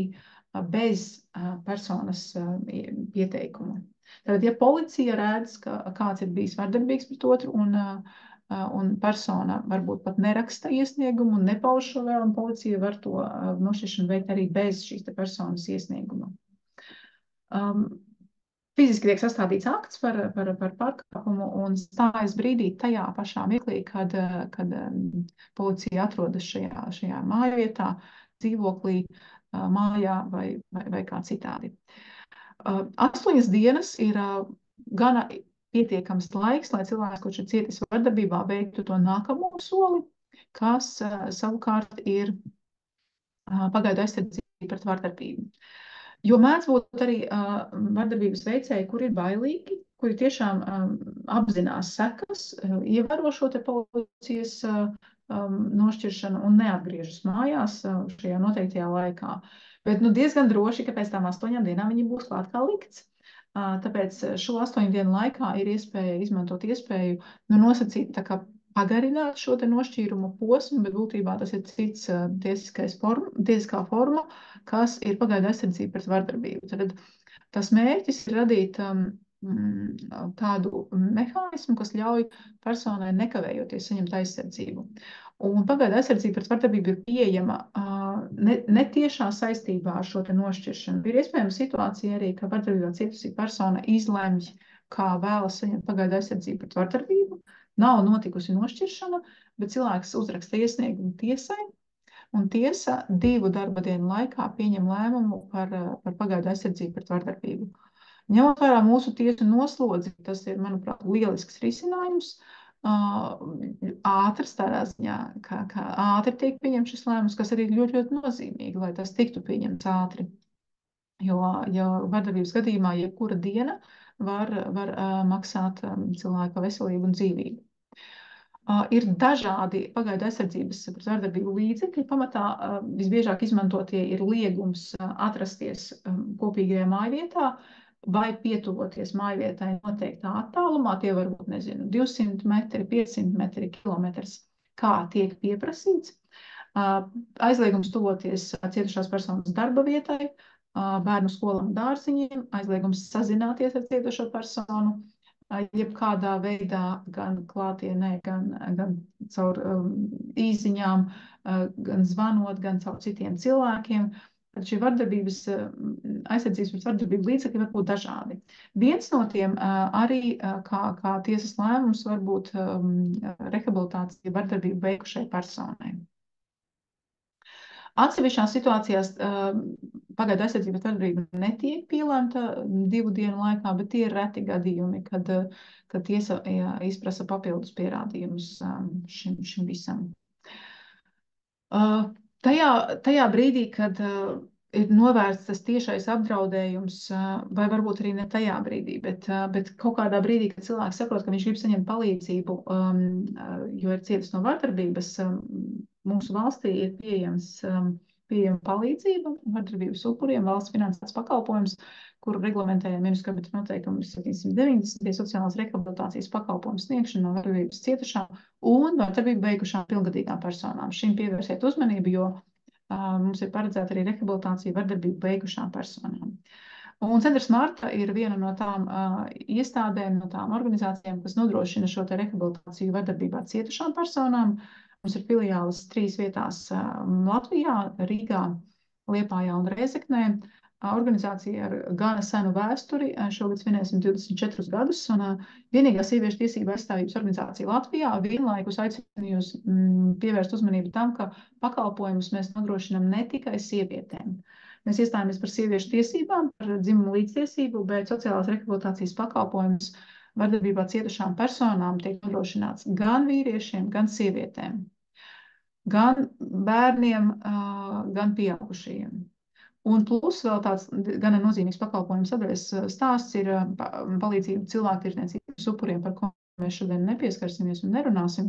bez personas pieteikuma. Tātad, ja policija redz, ka kāds ir bijis vardarbīgs pret otru un persona varbūt pat neraksta iesniegumu un nepauž šo vēlmu, policija var to nošķiršanu veikt arī bez šīs te personas iesnieguma. Fiziski tiek sastādīts akts par pārkāpumu un stājas brīdī tajā pašā mirklī, kad policija atrodas šajā mājvietā, dzīvoklī, mājā vai kā citādi. 8 dienas ir gana pietiekams laiks, lai cilvēks, kurš ir cietis vardarbībā, veiktu to nākamo soli, kas savukārt ir pagaidu aizsardzība pret vardarbību. Jo mēdz būt arī vardarbības veicēji, kuri ir bailīgi, kuri tiešām apzinās sekas, ievēro šo te policijas nošķiršanu un neatgriežas mājās šajā noteiktajā laikā. Bet diezgan droši, ka pēc tām 8 dienām viņi būs klāt kā likts. Tāpēc šo 8 dienu laikā ir iespēja izmantot iespēju nosacīt tā kā pagarināt šo te nošķīrumu posmu, bet būtībā tas ir cits tiesiskā forma, kas ir pagaidu aizsardzība pret vardarbību. Tad tas mērķis ir radīt tādu mehānismu, kas ļauj personai nekavējoties saņemt aizsardzību. Un pagaidu aizsardzība pret vardarbību ir pieejama netiešā saistībā ar šo te nošķiršanu. Ir iespējama situācija arī, ka vardarbībā cietusī persona izlemj, kā vēlas saņemt pagaidu aizsardzību pret vardarbību. Nav notikusi nošķiršana, bet cilvēks uzraksta iesniegumu tiesai, un tiesa 2 darba dienu laikā pieņem lēmumu par pagaidu aizsardzību pret vardarbību. Ņemot vērā mūsu tiesu noslodzi, tas ir, manuprāt, lielisks risinājums. Ātrs tādā ziņā, ka ātri tiek pieņemts šis lēmums, kas arī ļoti, ļoti nozīmīgi, lai tas tiktu pieņemts ātri. Jo vardarbības gadījumā jebkura diena var maksāt cilvēka veselību un dzīvību. Ir dažādi pagaidu aizsardzības pret vardarbību līdzekļi. Pamatā visbiežāk izmantotie ir liegums atrasties kopīgajā mājvietā vai pietuvoties mājvietai noteiktā attālumā. Tie var būt, 200 metri, 500 metri, kilometrs, kā tiek pieprasīts. Aizliegums tuvoties cietušās personas darba vietai, bērnu skolām, dārziņiem, aizliegums sazināties ar cietušo personu, jebkādā veidā, gan klātienē, gan caur īsiņām, gan zvanot, gan caur citiem cilvēkiem. Šī vardarbības aizsardzības pret vardarbību līdzekļi var būt dažādi. Viens no tiem arī, kā tiesas lēmums, var būt rehabilitācija vardarbību veikušai personai. Atsevišķās situācijās pagaidu aizsardzība pret vardarbību netiek pielēmta 2 dienu laikā, bet tie ir reti gadījumi, kad tiesa izprasa papildus pierādījumus šim visam. Tajā brīdī, kad ir novērsts tas tiešais apdraudējums, vai varbūt arī ne tajā brīdī, bet kaut kādā brīdī, kad cilvēks saprot, ka viņš grib saņemt palīdzību, jo ir cietis no vardarbības, mūsu valstī ir pieejama palīdzība vardarbības upuriem, valsts finansēts pakalpojums, kuru reglamentēja Ministru kabineta noteikumi 790. Sociālās rehabilitācijas pakalpojumu sniegšanu no vardarbības cietušām un vardarbību veikušām pilngadīgām personām. Šim pievērsiet uzmanību, jo mums ir paredzēta arī rehabilitācija vardarbību veikušām personām. Un Centrs Marta ir viena no tām iestādēm, no tām organizācijām, kas nodrošina šo te rehabilitāciju vardarbībā cietušām personām. Mums ir filiāles 3 vietās Latvijā, Rīgā, Liepājā un Rēzeknē. Organizācija ar gana senu vēsturi, šogad svinēsim 24 gadus, un vienīgā sieviešu tiesību aizstāvības organizācija Latvijā vienlaikus aicina jūs pievērst uzmanību tam, ka pakalpojumus mēs nodrošinām ne tikai sievietēm. Mēs iestājamies par sieviešu tiesībām, par dzimumu līdztiesību, bet sociālās rehabilitācijas pakalpojumus vardarbībā cietušām personām tiek nodrošināts gan vīriešiem, gan sievietēm, gan bērniem, gan pieaugušajiem. Un plus vēl tāds gana nozīmīgs pakalpojums sadaļas stāsts ir palīdzība cilvēktirdzniecības upuriem, par ko mēs šodien nepieskarsimies un nerunāsim,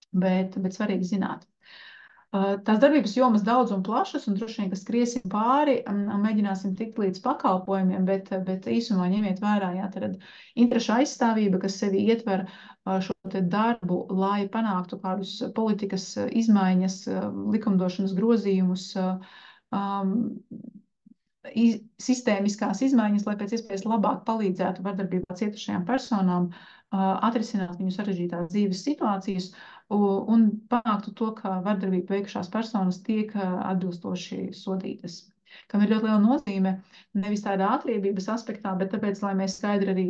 bet svarīgi zināt. Tās darbības jomas daudz un plašas, un droši vien, ka skriesim pāri un mēģināsim tikt līdz pakalpojumiem, bet īsumā ņemiet vērā, jā, tad interešu aizstāvība, kas sevi ietver šo te darbu, lai panāktu kādus politikas izmaiņas, likumdošanas grozījumus, sistēmiskās izmaiņas, lai pēc iespējas labāk palīdzētu vardarbībā cietušajām personām atrisināt viņu sarežģītās dzīves situācijas un panāktu to, ka vardarbību veikušās personas tiek atbilstoši sodītas. Kam ir ļoti liela nozīme nevis tādā atriebības aspektā, bet tāpēc, lai mēs skaidri arī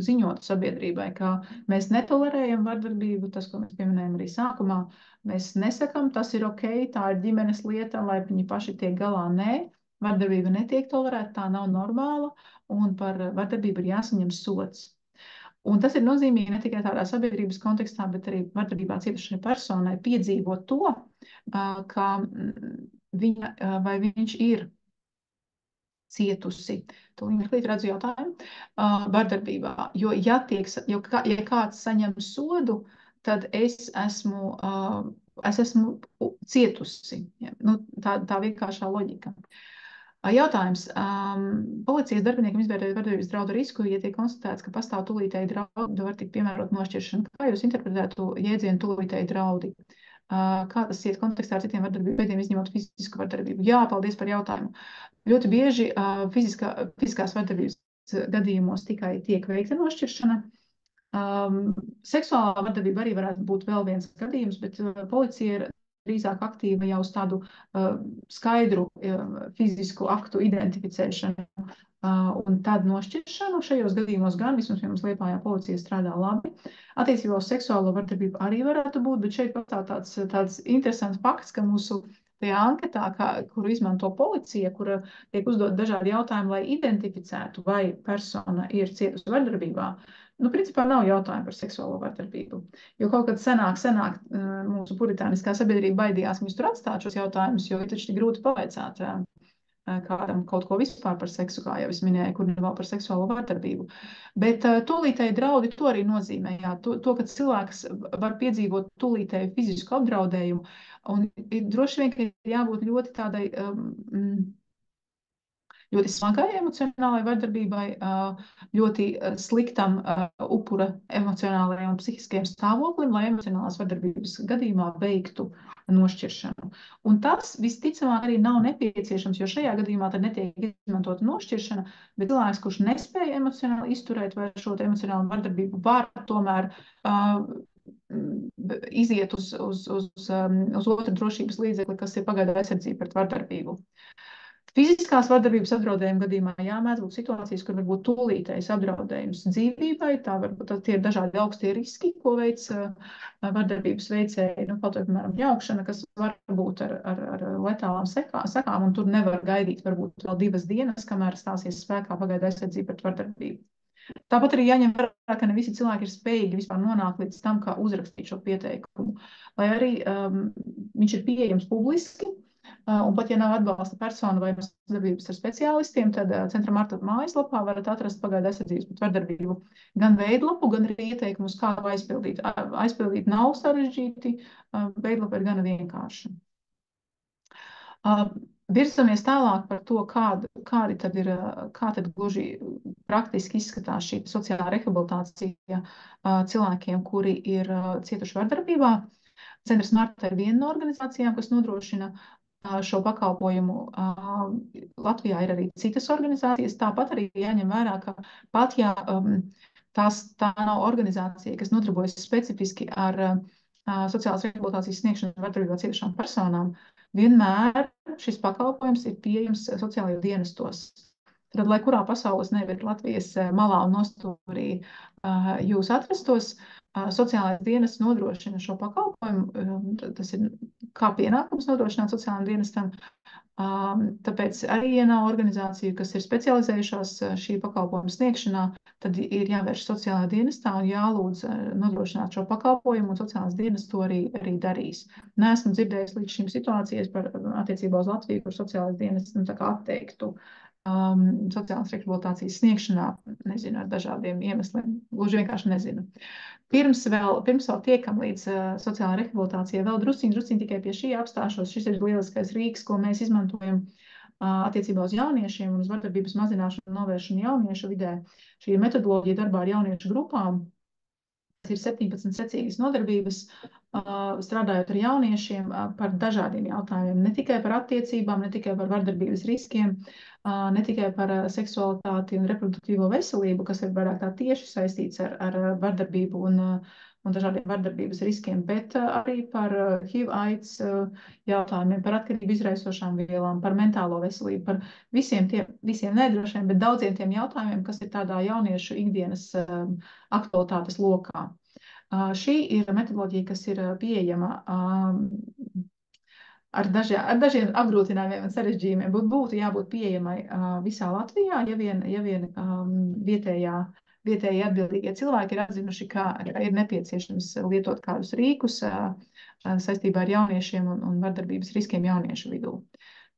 ziņotu sabiedrībai, ka mēs netolerējam vardarbību, tas, ko mēs pieminējam arī sākumā, mēs nesakam, tas ir ok, tā ir ģimenes lieta, lai viņi paši tiek galā, nē. Vardarbība netiek tolerēta, tā nav normāla, un par vardarbību ir jāsaņem sods. Un tas ir nozīmīgi ne tikai tādā sabiedrības kontekstā, bet arī vardarbībā cietušai personai piedzīvot to, ka viņa vai viņš ir cietusi. Tūlīt redzu jautājumu. Vardarbībā. Jo ja kāds saņem sodu, tad es esmu cietusi. Ja? Nu, tā vienkāršā loģika. Jautājums. Policijas darbiniekiem izvērtējot vardarbības draudu risku, ja tiek konstatēts, ka pastāv tūlītēji draudi, var tikt piemērot nošķiršana. Kā jūs interpretētu jēdzienu tūlītēji draudi? Kā tas iet kontekstā ar citiem vardarbības veidiem, izņemot fizisku vardarbību? Jā, paldies par jautājumu. Ļoti bieži fiziskās vardarbības gadījumos tikai tiek veikta nošķiršana. Seksuālā vardarbība arī varētu būt vēl viens gadījums, bet policija ir drīzāk aktīva jau uz tādu skaidru fizisku aktu identificēšanu un tādu nošķiršanu. Šajos gadījumos gan vismaz pie mums Liepājā policija strādā labi. Attiecībā uz seksuālo vardarbību arī varētu būt, bet šeit pastāv tāds interesants fakts, ka mūsu tajā anketā, kuru izmanto policija, kura tiek uzdot dažādi jautājumi, lai identificētu, vai persona ir cietusi vardarbībā, nu, principā nav jautājumu par seksuālo vardarbību. Jo kaut kad senāk mūsu puritāniskā sabiedrība baidījās viņus tur atstāt šos jautājumus, jo ir taču tik grūti pavaicāt kādam kaut ko vispār par seksu, kā jau es minēju, kur nav par seksuālo vardarbību. Bet tūlītēji draudi to arī nozīmē, jā, to, ka cilvēks var piedzīvot tūlītēju fizisku apdraudējumu, un droši vien, ka ir jābūt ļoti tādai ļoti smagai emocionālai vardarbībai, ļoti sliktam upura emocionālajam un psihiskajam stāvoklim, lai emocionālās vardarbības gadījumā veiktu nošķiršanu. Un tas visticamāk arī nav nepieciešams, jo šajā gadījumā tad netiek izmantota nošķiršana, bet cilvēks, kurš nespēja emocionāli izturēt vai šo emocionālu vardarbību, var tomēr iziet uz otru drošības līdzekli, kas ir pagaidu aizsardzība pret vardarbību. Fiziskās vardarbības apdraudējuma gadījumā jāmēdz būt situācijas, kur var būt tūlītējs apdraudējums dzīvībai, tie ir dažādi augstie riski, ko veic vardarbības veicēji, nu, kaut vai, piemēram, ņaukšana, kas var būt ar letālām sekām, un tur nevar gaidīt varbūt vēl 2 dienas, kamēr stāsies spēkā pagaidu aizsardzība pret vardarbību. Tāpat arī jāņem vērā, ka ne visi cilvēki ir spējīgi vispār nonākt līdz tam, kā uzrakstīt šo pieteikumu, lai arī viņš ir pieejams publiski. Un pat, ja nav atbalsta persona vai sadarbības ar speciālistiem, tad Centra Marta mājaslapā varat atrast pagaidu aizsardzības pret vardarbību gan veidlapu, gan arī ieteikumus, kā aizpildīt. Aizpildīt nav sarežģīti, veidlapa ir gana vienkārša. Virzamies tālāk par to, kā tad gluži praktiski izskatās šī sociālā rehabilitācija cilvēkiem, kuri ir cietuši vardarbībā. Centrs Marta ir viena no organizācijām, kas nodrošina šo pakalpojumu. Latvijā ir arī citas organizācijas. Tāpat arī jāņem vērā, ka pat ja tā nav organizācija, kas nodarbojas specifiski ar sociālās rehabilitācijas sniegšanu vardarbībā cietušām personām, vienmēr šis pakalpojums ir pieejams sociālajos dienestos. Tad, lai kurā pasaules nevis Latvijas malā un nostūrī jūs atrastos, sociālais dienests nodrošina šo pakalpojumu. Tas ir kā pienākums nodrošināt sociālajiem dienestam. Tāpēc arī, ja nav organizāciju, kas ir specializējušās šī pakalpojuma sniegšanā, tad ir jāvērš sociālajā dienestā un jālūdz nodrošināt šo pakalpojumu, un sociālās dienests to arī darīs. Neesmu dzirdējis līdz šīm situācijas par attiecībā uz Latviju, kur sociālais dienests tā kā atteiktu sociālās rehabilitācijas sniegšanā, nezinu, ar dažādiem iemesliem, gluži vienkārši nezinu. Pirms vēl tiekam līdz sociālajai rehabilitācijai, vēl drusciņi tikai pie šī apstāšos. Šis ir lieliskais rīks, ko mēs izmantojam attiecībā uz jauniešiem un uz vardarbības mazināšanu un novēršanu jauniešu vidē. Šī ir metodoloģija darbā ar jauniešu grupām. Tas ir 17 secīgas nodarbības, strādājot ar jauniešiem par dažādiem jautājumiem. Ne tikai par attiecībām, ne tikai par vardarbības riskiem, ne tikai par seksualitāti un reproduktīvo veselību, kas ir vairāk tā tieši saistīts ar vardarbību un dažādiem vardarbības riskiem, bet arī par HIV, AIDS jautājumiem, par atkarību izraisošām vielām, par mentālo veselību, par visiem nedrošiem, bet daudziem tiem jautājumiem, kas ir tādā jauniešu ikdienas aktualitātes lokā. Šī ir metodoloģija, kas ir pieejama ar dažiem apgrūtinājumiem un sarežģījumiem. Būtu jābūt pieejamai visā Latvijā, ja vien vietējie atbildīgie cilvēki ir atzinuši, ka ir nepieciešams lietot kādus rīkus saistībā ar jauniešiem un vardarbības riskiem jauniešu vidū.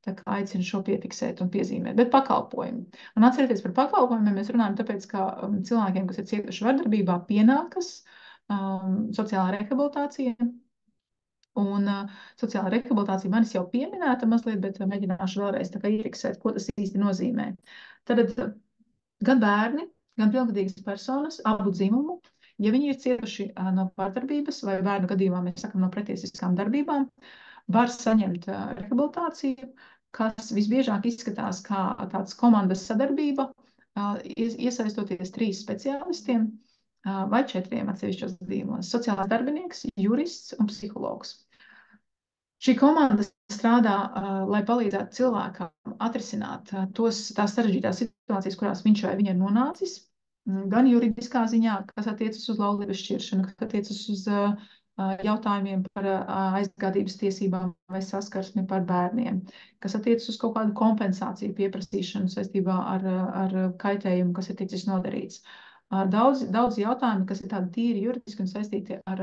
Tā kā aicinu šo piefiksēt un piezīmēt. Bet pakalpojumi. Un atcerieties par pakalpojumiem, mēs runājam tāpēc, ka cilvēkiem, kas ir cietuši vardarbībā, pienākas sociālā rehabilitācija. Un sociālā rehabilitācija manis jau pieminēta mazliet, bet mēģināšu vēlreiz tā kā iefiksēt, ko tas īsti nozīmē. Tad gan bērni, gan pilngadīgas personas, abu dzimumu, ja viņi ir cietuši no vardarbības vai bērnu gadījumā, mēs sakam, no pretiesiskām darbībām, var saņemt rehabilitāciju, kas visbiežāk izskatās kā tāds komandas sadarbība, iesaistoties 3 speciālistiem vai 4 atsevišķos gadījumos - sociālais darbinieks, jurists un psihologs. Šī komanda strādā, lai palīdzētu cilvēkam atrisināt tās sarežģītās situācijas, kurās viņš vai viņa ir nonācis, gan juridiskā ziņā, kas attiecas uz laulības šķiršanu, kas attiecas uz jautājumiem par aizgādības tiesībām vai saskarsmi par bērniem, kas attiecas uz kaut kādu kompensāciju pieprasīšanu saistībā ar kaitējumu, kas ir ticis nodarīts. Daudz jautājumu, kas ir tādi tīri juridiski un saistīti ar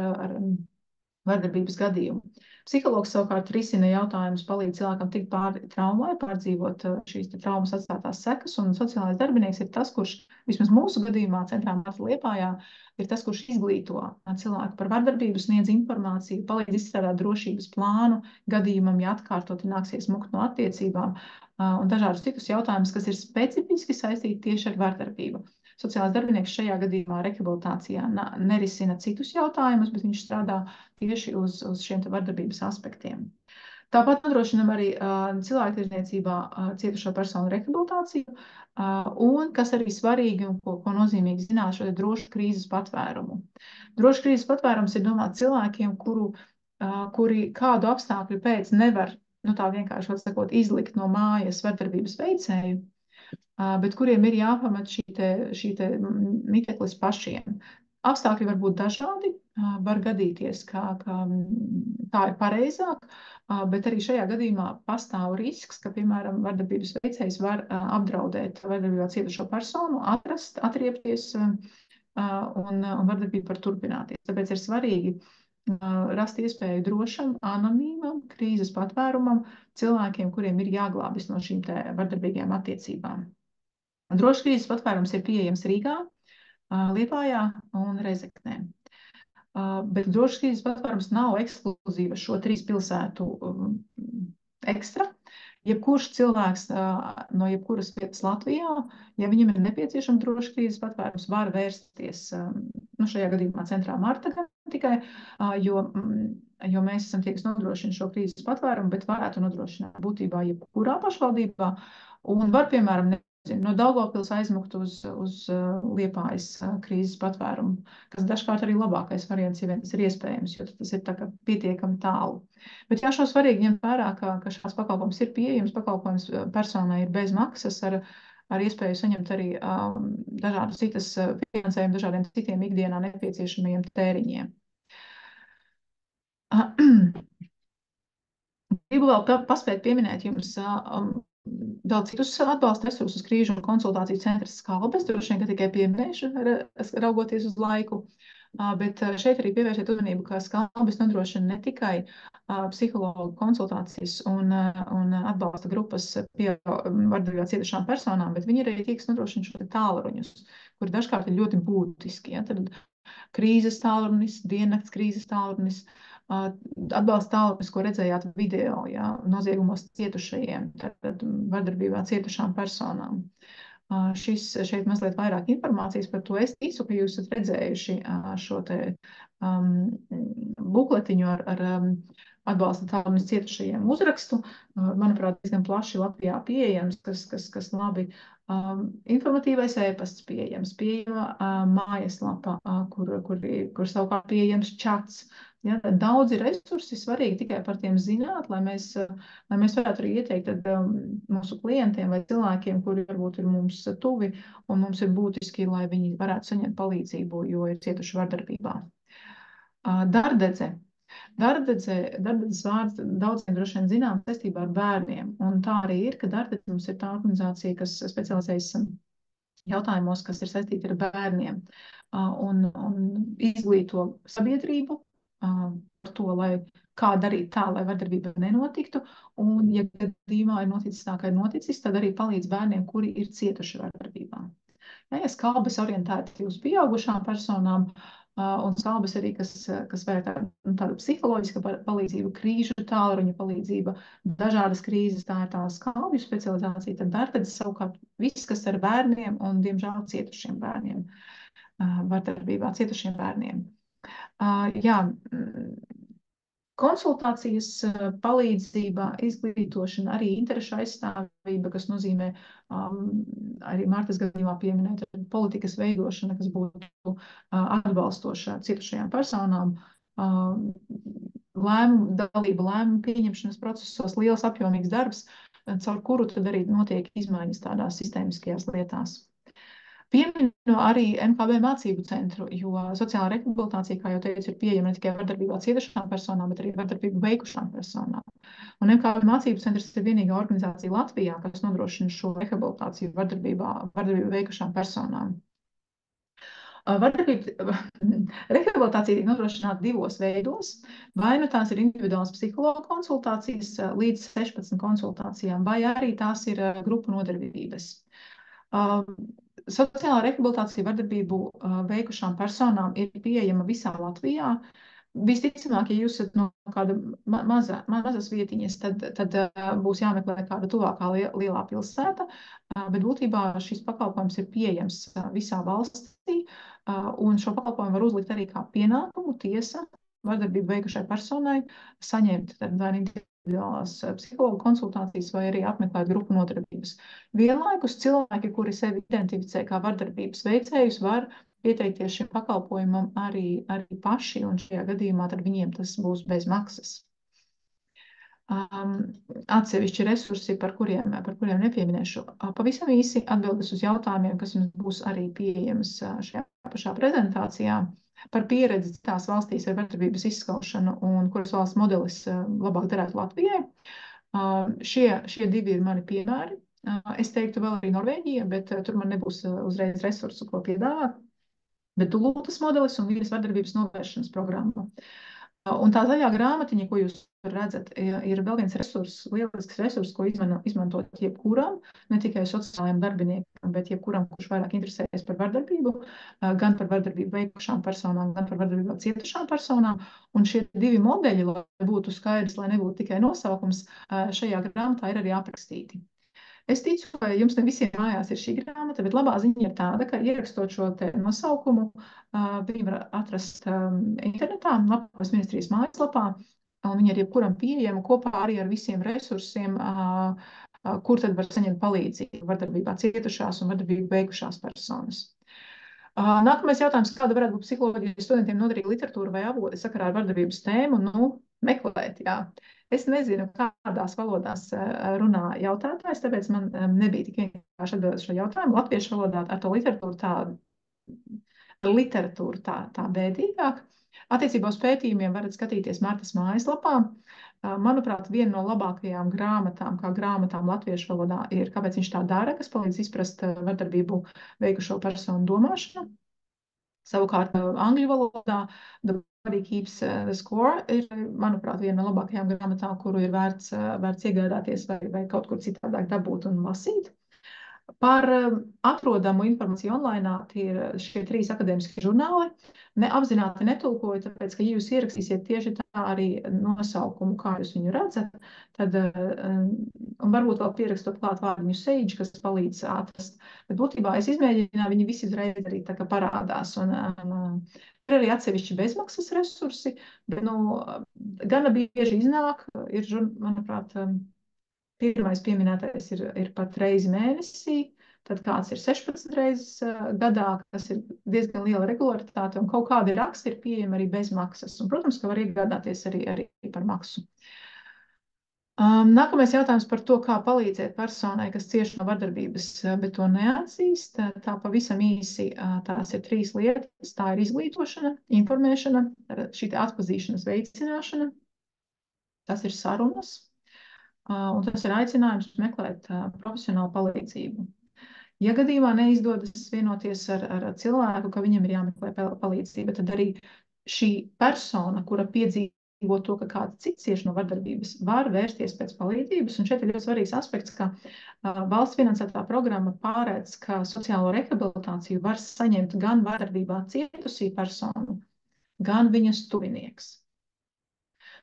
vardarbības gadījumu. Psihologs savukārt risina jautājumus, palīdz cilvēkam tikt pāri traumai, pārdzīvot šīs traumas atstātās sekas, un sociālais darbinieks ir tas, kurš, vismaz mūsu gadījumā, centrā Marta Liepājā, ir tas, kurš izglīto cilvēku par vardarbību, sniedz informāciju, palīdz izstrādāt drošības plānu gadījumam, ja atkārtoti nāksies mukt no attiecībām, un dažādus citus jautājumus, kas ir specifiski saistīti tieši ar vardarbību. Sociālais darbinieks šajā gadījumā rehabilitācijā nerisina citus jautājumus, bet viņš strādā tieši uz šiem vardarbības aspektiem. Tāpat nodrošinam arī cilvēktirdzniecībā cietušo personu rehabilitāciju, un, kas arī svarīgi un ko nozīmīgi zināt, šo drošu krīzes patvērumu. Drošu krīzes patvērums ir domāts cilvēkiem, kuri kādu apstākļu pēc nevar, tā vienkārši sakot, izlikt no mājas vardarbības veicēju, bet kuriem ir jāpamat šī te miteklis pašiem. Apstākļi var būt dažādi, var gadīties, ka tā ir pareizāk, bet arī šajā gadījumā pastāv risks, ka, piemēram, vardarbības veicējs var apdraudēt vardarbībā cietušo personu, atriepties un vardarbība var turpināties. Tāpēc ir svarīgi rast iespēju drošam, anonīmam, krīzes patvērumam cilvēkiem, kuriem ir jāglābjas no šīm te vardarbīgajām attiecībām. Drošs krīzes patvērums ir pieejams Rīgā, Liepājā un Rezeknē. Bet drošs krīzes patvērums nav ekskluzīva šo 3 pilsētu ekstra. Jebkurš cilvēks no jebkuras vietas Latvijā, ja viņam ir nepieciešama droša krīzes patvērums, var vērsties šajā gadījumā centrā Marta tikai, jo mēs esam tie, kas nodrošina šo krīzes patvērumu, bet varētu nodrošināt būtībā jebkurā pašvaldībā un var, piemēram, no Daugavpils aizmukt uz Liepājas krīzes patvērumu, kas dažkārt arī labākais variants, ja vien tas ir iespējams, jo tas ir tā kā pietiekami tālu. Bet šo svarīgi ņemt vērā, ka šāds pakalpojums ir pieejams, pakalpojums personai ir bez maksas, ar iespēju saņemt arī dažādas citas finansējumu, dažādiem citiem ikdienā nepieciešamajiem tēriņiem. Gribu vēl paspēt pieminēt jums vēl citus atbalsta resursus krīžu un konsultāciju centrs Skalbes, droši vien, ka tikai pieminēšu, raugoties uz laiku. Bet šeit arī pievērsiet uzmanību, ka Skalbis nodrošina ne tikai psihologu konsultācijas un atbalsta grupas pie vardarbībā cietušām personām, bet viņi arī tieks nodrošina šo tālruņus, kuri dažkārt ir ļoti būtiski. Ja? Tad krīzes tālrunis, diennakts krīzes tālrunis, atbalsta tālrunis, ko redzējāt video, ja? Noziegumos cietušajiem, tad vardarbībā cietušām personām. Šeit mazliet vairāk informācijas par to. Es ticu, ka jūs esat redzējuši šo te bukletiņu ar atbalsta tālrunis cietušajiem uzrakstu. Manuprāt, diezgan plaši Latvijā pieejams, kas labi informatīvais e-pasts pieejama mājaslapa, kur savukārt pieejams čats. Ja, daudzi resursi svarīgi tikai par tiem zināt, lai mēs varētu arī ieteikt mūsu klientiem vai cilvēkiem, kuri varbūt ir mums tuvi un mums ir būtiski, lai viņi varētu saņemt palīdzību, jo ir cietuši vardarbībā. Dardedze. Dardedzes vārds daudziem droši vien zinām saistībā ar bērniem, un tā arī ir, ka Dardedze mums ir tā organizācija, kas specializējas jautājumos, kas ir saistīti ar bērniem, un izglīto sabiedrību par to, kā darīt tā, lai vardarbība nenotiktu, un, ja gadījumā ir noticis tā, ka ir noticis, tad arī palīdz bērniem, kuri ir cietuši vardarbībā. Ja Skalbis orientēti uz pieaugušām personām, un Skalbis arī, kas vērtē tādu psiholoģisku palīdzību, krīžu tālruņa palīdzība, dažādas krīzes, tā ir tā Skalbju specializācija, tad Dardedze savukārt viss, kas ar bērniem un, diemžēl, cietušiem bērniem, vardarbībā cietušiem bērniem. Jā, konsultācijas, palīdzība, izglītošana, arī interešu aizstāvība, kas nozīmē arī Martas gadījumā pieminēt politikas veidošana, kas būtu atbalstoša cietušajām personām, dalība lēmumu pieņemšanas procesos, liels apjomīgs darbs, caur kuru tad arī notiek izmaiņas tādās sistēmiskajās lietās. Pieminu arī MKB mācību centru, jo sociālā rehabilitācija, kā jau teicu, ir pieejama ne tikai vardarbībā cietušām personām, bet arī vardarbību veikušām personām. Un MKB mācību centrs ir vienīgā organizācija Latvijā, kas nodrošina šo rehabilitāciju vardarbību veikušām personām. Rehabilitācija tiek nodrošināta divos veidos. Vai nu tās ir individuālas psihologa konsultācijas līdz 16 konsultācijām, vai arī tās ir grupu nodarbības. Sociālā rehabilitācija vardarbību veikušām personām ir pieejama visā Latvijā. Visticamāk, ja jūs esat no kāda mazas vietiņas, tad būs jāmeklē kāda tuvākā lielā pilsēta, bet būtībā šis pakalpojums ir pieejams visā valstī, un šo pakalpojumu var uzlikt arī kā pienākumu tiesa vardarbību veikušai personai saņemt vai individuālās psihologa konsultācijas vai arī apmeklēt grupu nodarbības. Vienlaikus cilvēki, kuri sevi identificē kā vardarbības veicējus, var pieteikties šim pakalpojumam arī paši, un šajā gadījumā tad viņiem tas būs bez maksas. Atsevišķi resursi, par kuriem nepieminēšu. Pavisam īsi atbildes uz jautājumiem, kas jums būs arī pieejams šajā pašā prezentācijā. Par pieredzi citās valstīs ar vardarbības izskaušanu un kuras valsts modelis labāk derētu Latvijai. Šie divi ir mani piemēri. Es teiktu vēl arī Norvēģija, bet tur man nebūs uzreiz resursu, ko piedāvāt. Bet Dulūtas modelis un vīdes vardarbības novēršanas programma. Un tā zaļā grāmatiņa, ko jūs redzat, ir vēl viens lielisks resurs, ko izmantot jebkuram, ne tikai sociālajiem darbiniekam, bet jebkuram, kurš vairāk interesējas par vardarbību, gan par vardarbību veikušām personām, gan par vardarbībā cietušām personām. Un šie divi modeļi, lai būtu skaidrs, lai nebūtu tikai nosaukums, šajā grāmatā ir arī aprakstīti. Es ticu, ka jums ne visiem mājās ir šī grāmata, bet labā ziņa ir tāda, ka ierakstot šo te nosaukumu, viņi var atrast internetā, Labklājības ministrijas mājaslapā, un viņi ir jebkuram pieejama kopā arī ar visiem resursiem, kur tad var saņemt palīdzību vardarbībā cietušās un vardarbību veikušās personas. Nākamais jautājums, kāda varētu būt psiholoģijas studentiem noderīga literatūra vai avoti sakarā ar vardarbības tēmu? Meklēt, jā. Es nezinu, kādās valodās runā jautājotājs, tāpēc man nebija tik vienkārši atbildēt šo jautājumu. Latviešu valodā ar to literatūru tā bēdīgāk. Attiecībā uz pētījumiem varat skatīties Martas mājaslapā. Manuprāt, viena no labākajām grāmatām, kā grāmatām latviešu valodā, ir Kāpēc viņš tā dara, kas palīdz izprast vardarbību veikušo personu domāšanu. Savukārt angļu valodā The Body Keeps the Score ir, manuprāt, viena no labākajām grāmatām, kuru ir vērts iegādāties vai kaut kur citādāk dabūt un lasīt. Par atrodamu informāciju online tie ir šie 3 akadēmiskie žurnāli. Neapzināti netulkoju, tāpēc, ka ja jūs ierakstīsiet tieši tā arī nosaukumu, kā jūs viņu redzat, tad, un varbūt vēl pierakstot klāt vārdiņu Sage, kas palīdz atrast. Bet būtībā es izmēģināju, viņi visi uzreiz arī tā kā parādās. Ir arī atsevišķi bezmaksas resursi, bet, gana bieži iznāk, ir, manuprāt, pirmais pieminētais ir pat reizi mēnesī, tad kāds ir 16 reizes gadā, kas ir diezgan liela regularitāte, un kaut kādi raksti ir pieejami arī bez maksas. Un, protams, ka var iegādāties arī par maksu. Nākamais jautājums par to, kā palīdzēt personai, kas cieši no vardarbības, bet to neatzīst. Tā pavisam īsi, tās ir 3 lietas. Tā ir izglītošana, informēšana, šī atpazīšanas veicināšana, tas ir sarunas, un tas ir aicinājums meklēt profesionālu palīdzību. Ja gadījumā neizdodas vienoties ar cilvēku, ka viņam ir jāmeklē palīdzība, tad arī šī persona, kura piedzīvo to, ka kāds cits cieši no vardarbības, var vērsties pēc palīdzības. Un šeit ir ļoti svarīgs aspekts, ka valsts finansētā programma pārēdz, ka sociālo rehabilitāciju var saņemt gan vardarbībā cietusī personu, gan viņas tuvinieks.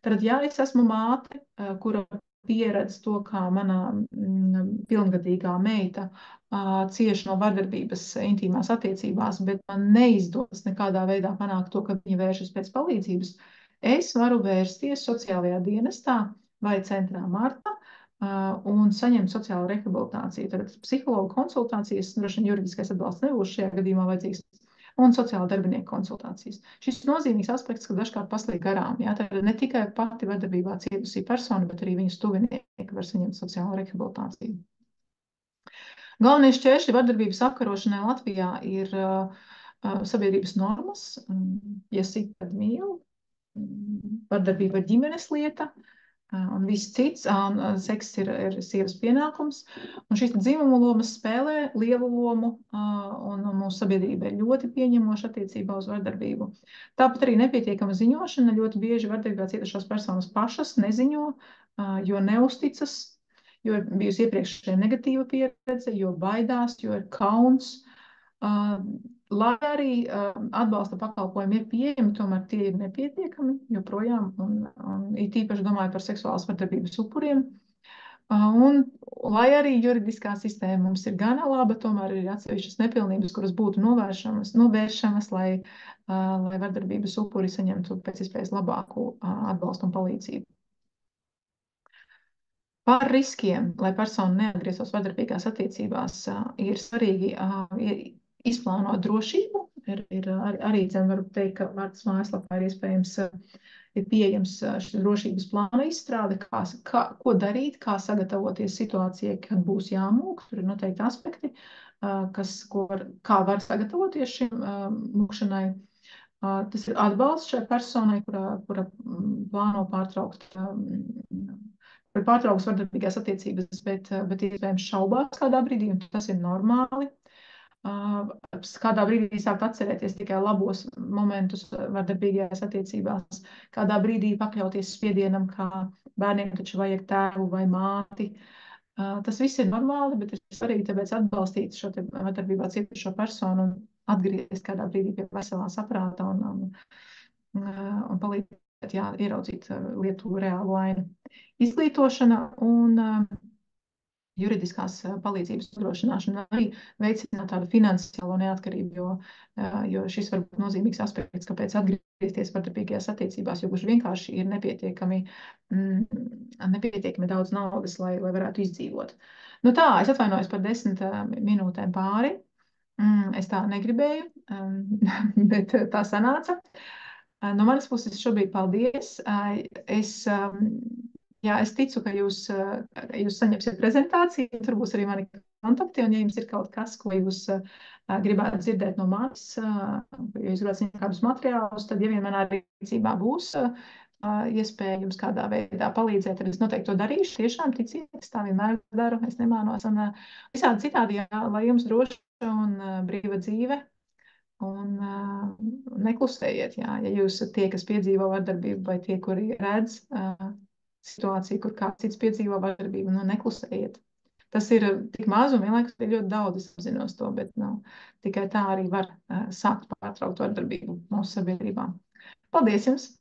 Tad, ja es esmu māte, kura pieredz to, kā mana pilngadīgā meita cieši no vardarbības intīmās attiecībās, bet man neizdodas nekādā veidā panākt to, ka viņa vēršas pēc palīdzības, es varu vērsties sociālajā dienestā vai centrā Marta un saņemt sociālo rehabilitāciju. Tad psihologa konsultācijas, droši vien juridiskais atbalsts nebūs šajā gadījumā vajadzīgs, un sociāla darbinieku konsultācijas. Šis nozīmīgs aspekts, ka dažkārt paslīd garām. Jā, tad ne tikai pati vardarbībā cietusī persona, bet arī viņas tuvinieki var saņemt sociālo rehabilitāciju. Galvenie šķēršļi vardarbības apkarošanai Latvijā ir sabiedrības normas, ja sit, tad mīl, vardarbība ir ģimenes lieta, un viss cits, seks ir sievas pienākums. Un šīs dzimuma lomas spēlē lielu lomu, un mūsu sabiedrība ir ļoti pieņemoša attiecībā uz vardarbību. Tāpat arī nepietiekama ziņošana. Ļoti bieži vardarbībā cietušās personas pašas neziņo, jo neusticas, jo ir bijusi iepriekšējā negatīva pieredze, jo baidās, jo ir kauns. Lai arī atbalsta pakalpojumi ir pieejami, tomēr tie ir nepietiekami joprojām, un it īpaši domāju par seksuālas vardarbības upuriem. Un, lai arī juridiskā sistēma mums ir gana laba, tomēr ir atsevišķas nepilnības, kuras būtu novēršamas, lai vardarbības upuri saņemtu pēc iespējas labāku atbalstu un palīdzību. Par riskiem, lai persona neatgrieztos vardarbīgās attiecībās, ir svarīgi izplānot drošību. Arī varu teikt, ka Martas mājaslapā ir iespējams, ir pieejams šī drošības plāna izstrāde, ko darīt, kā sagatavoties situācijai, kad būs jāmūk. Tur ir noteikti aspekti, kā var sagatavoties šim mūkšanai. Tas ir atbalsts šai personai, kura plāno pārtrauks vardarbīgās attiecības, bet iespējams šaubās kādā brīdī, un tas ir normāli. Kādā brīdī sākt atcerēties tikai labos momentus vardarbīgajās attiecībās, kādā brīdī pakļauties spiedienam, kā bērniem taču vajag tēvu vai māti. Tas viss ir normāli, bet ir svarīgi tāpēc atbalstīt šo vardarbībā cietušo personu un atgriezties kādā brīdī pie veselā saprāta un palīdzēt ieraudzīt lietu reālu ainu. Izglītošana un juridiskās palīdzības nodrošināšana arī veicina tādu finansiālo neatkarību, jo šis var būt nozīmīgs aspekts, kāpēc atgriezties vardarbīgajās attiecībās, jo gluži vienkārši ir nepietiekami daudz naudas, lai varētu izdzīvot. Nu tā, es atvainojos par 10 minūtēm pāri. Es tā negribēju, bet tā sanāca. No manas puses šobrīd paldies. Es ticu, ka jūs saņemsiet prezentāciju, tur būs arī mani kontakti, un ja jums ir kaut kas, ko jūs gribētu dzirdēt no manis, ja jūs gribētu saņemt kādus materiālus, tad, ja vien manā rīcībā būs iespēja jums kādā veidā palīdzēt, tad es noteikti to darīšu. Tiešām ticiet, es tā vienmēr daru, es nemānos. Un visādi citādi, lai jums droša un brīva dzīve, un neklusējiet. Jā. Ja jūs esat tie, kas piedzīvo vardarbību, vai tie, kuri redz situāciju, kur kāds cits piedzīvo vardarbību, neklusējiet. Tas ir tik maz un vienlaikus ir ļoti daudz, es apzinos to, bet tikai tā arī var sākt pārtraukt vardarbību mūsu sabiedrībā. Paldies jums!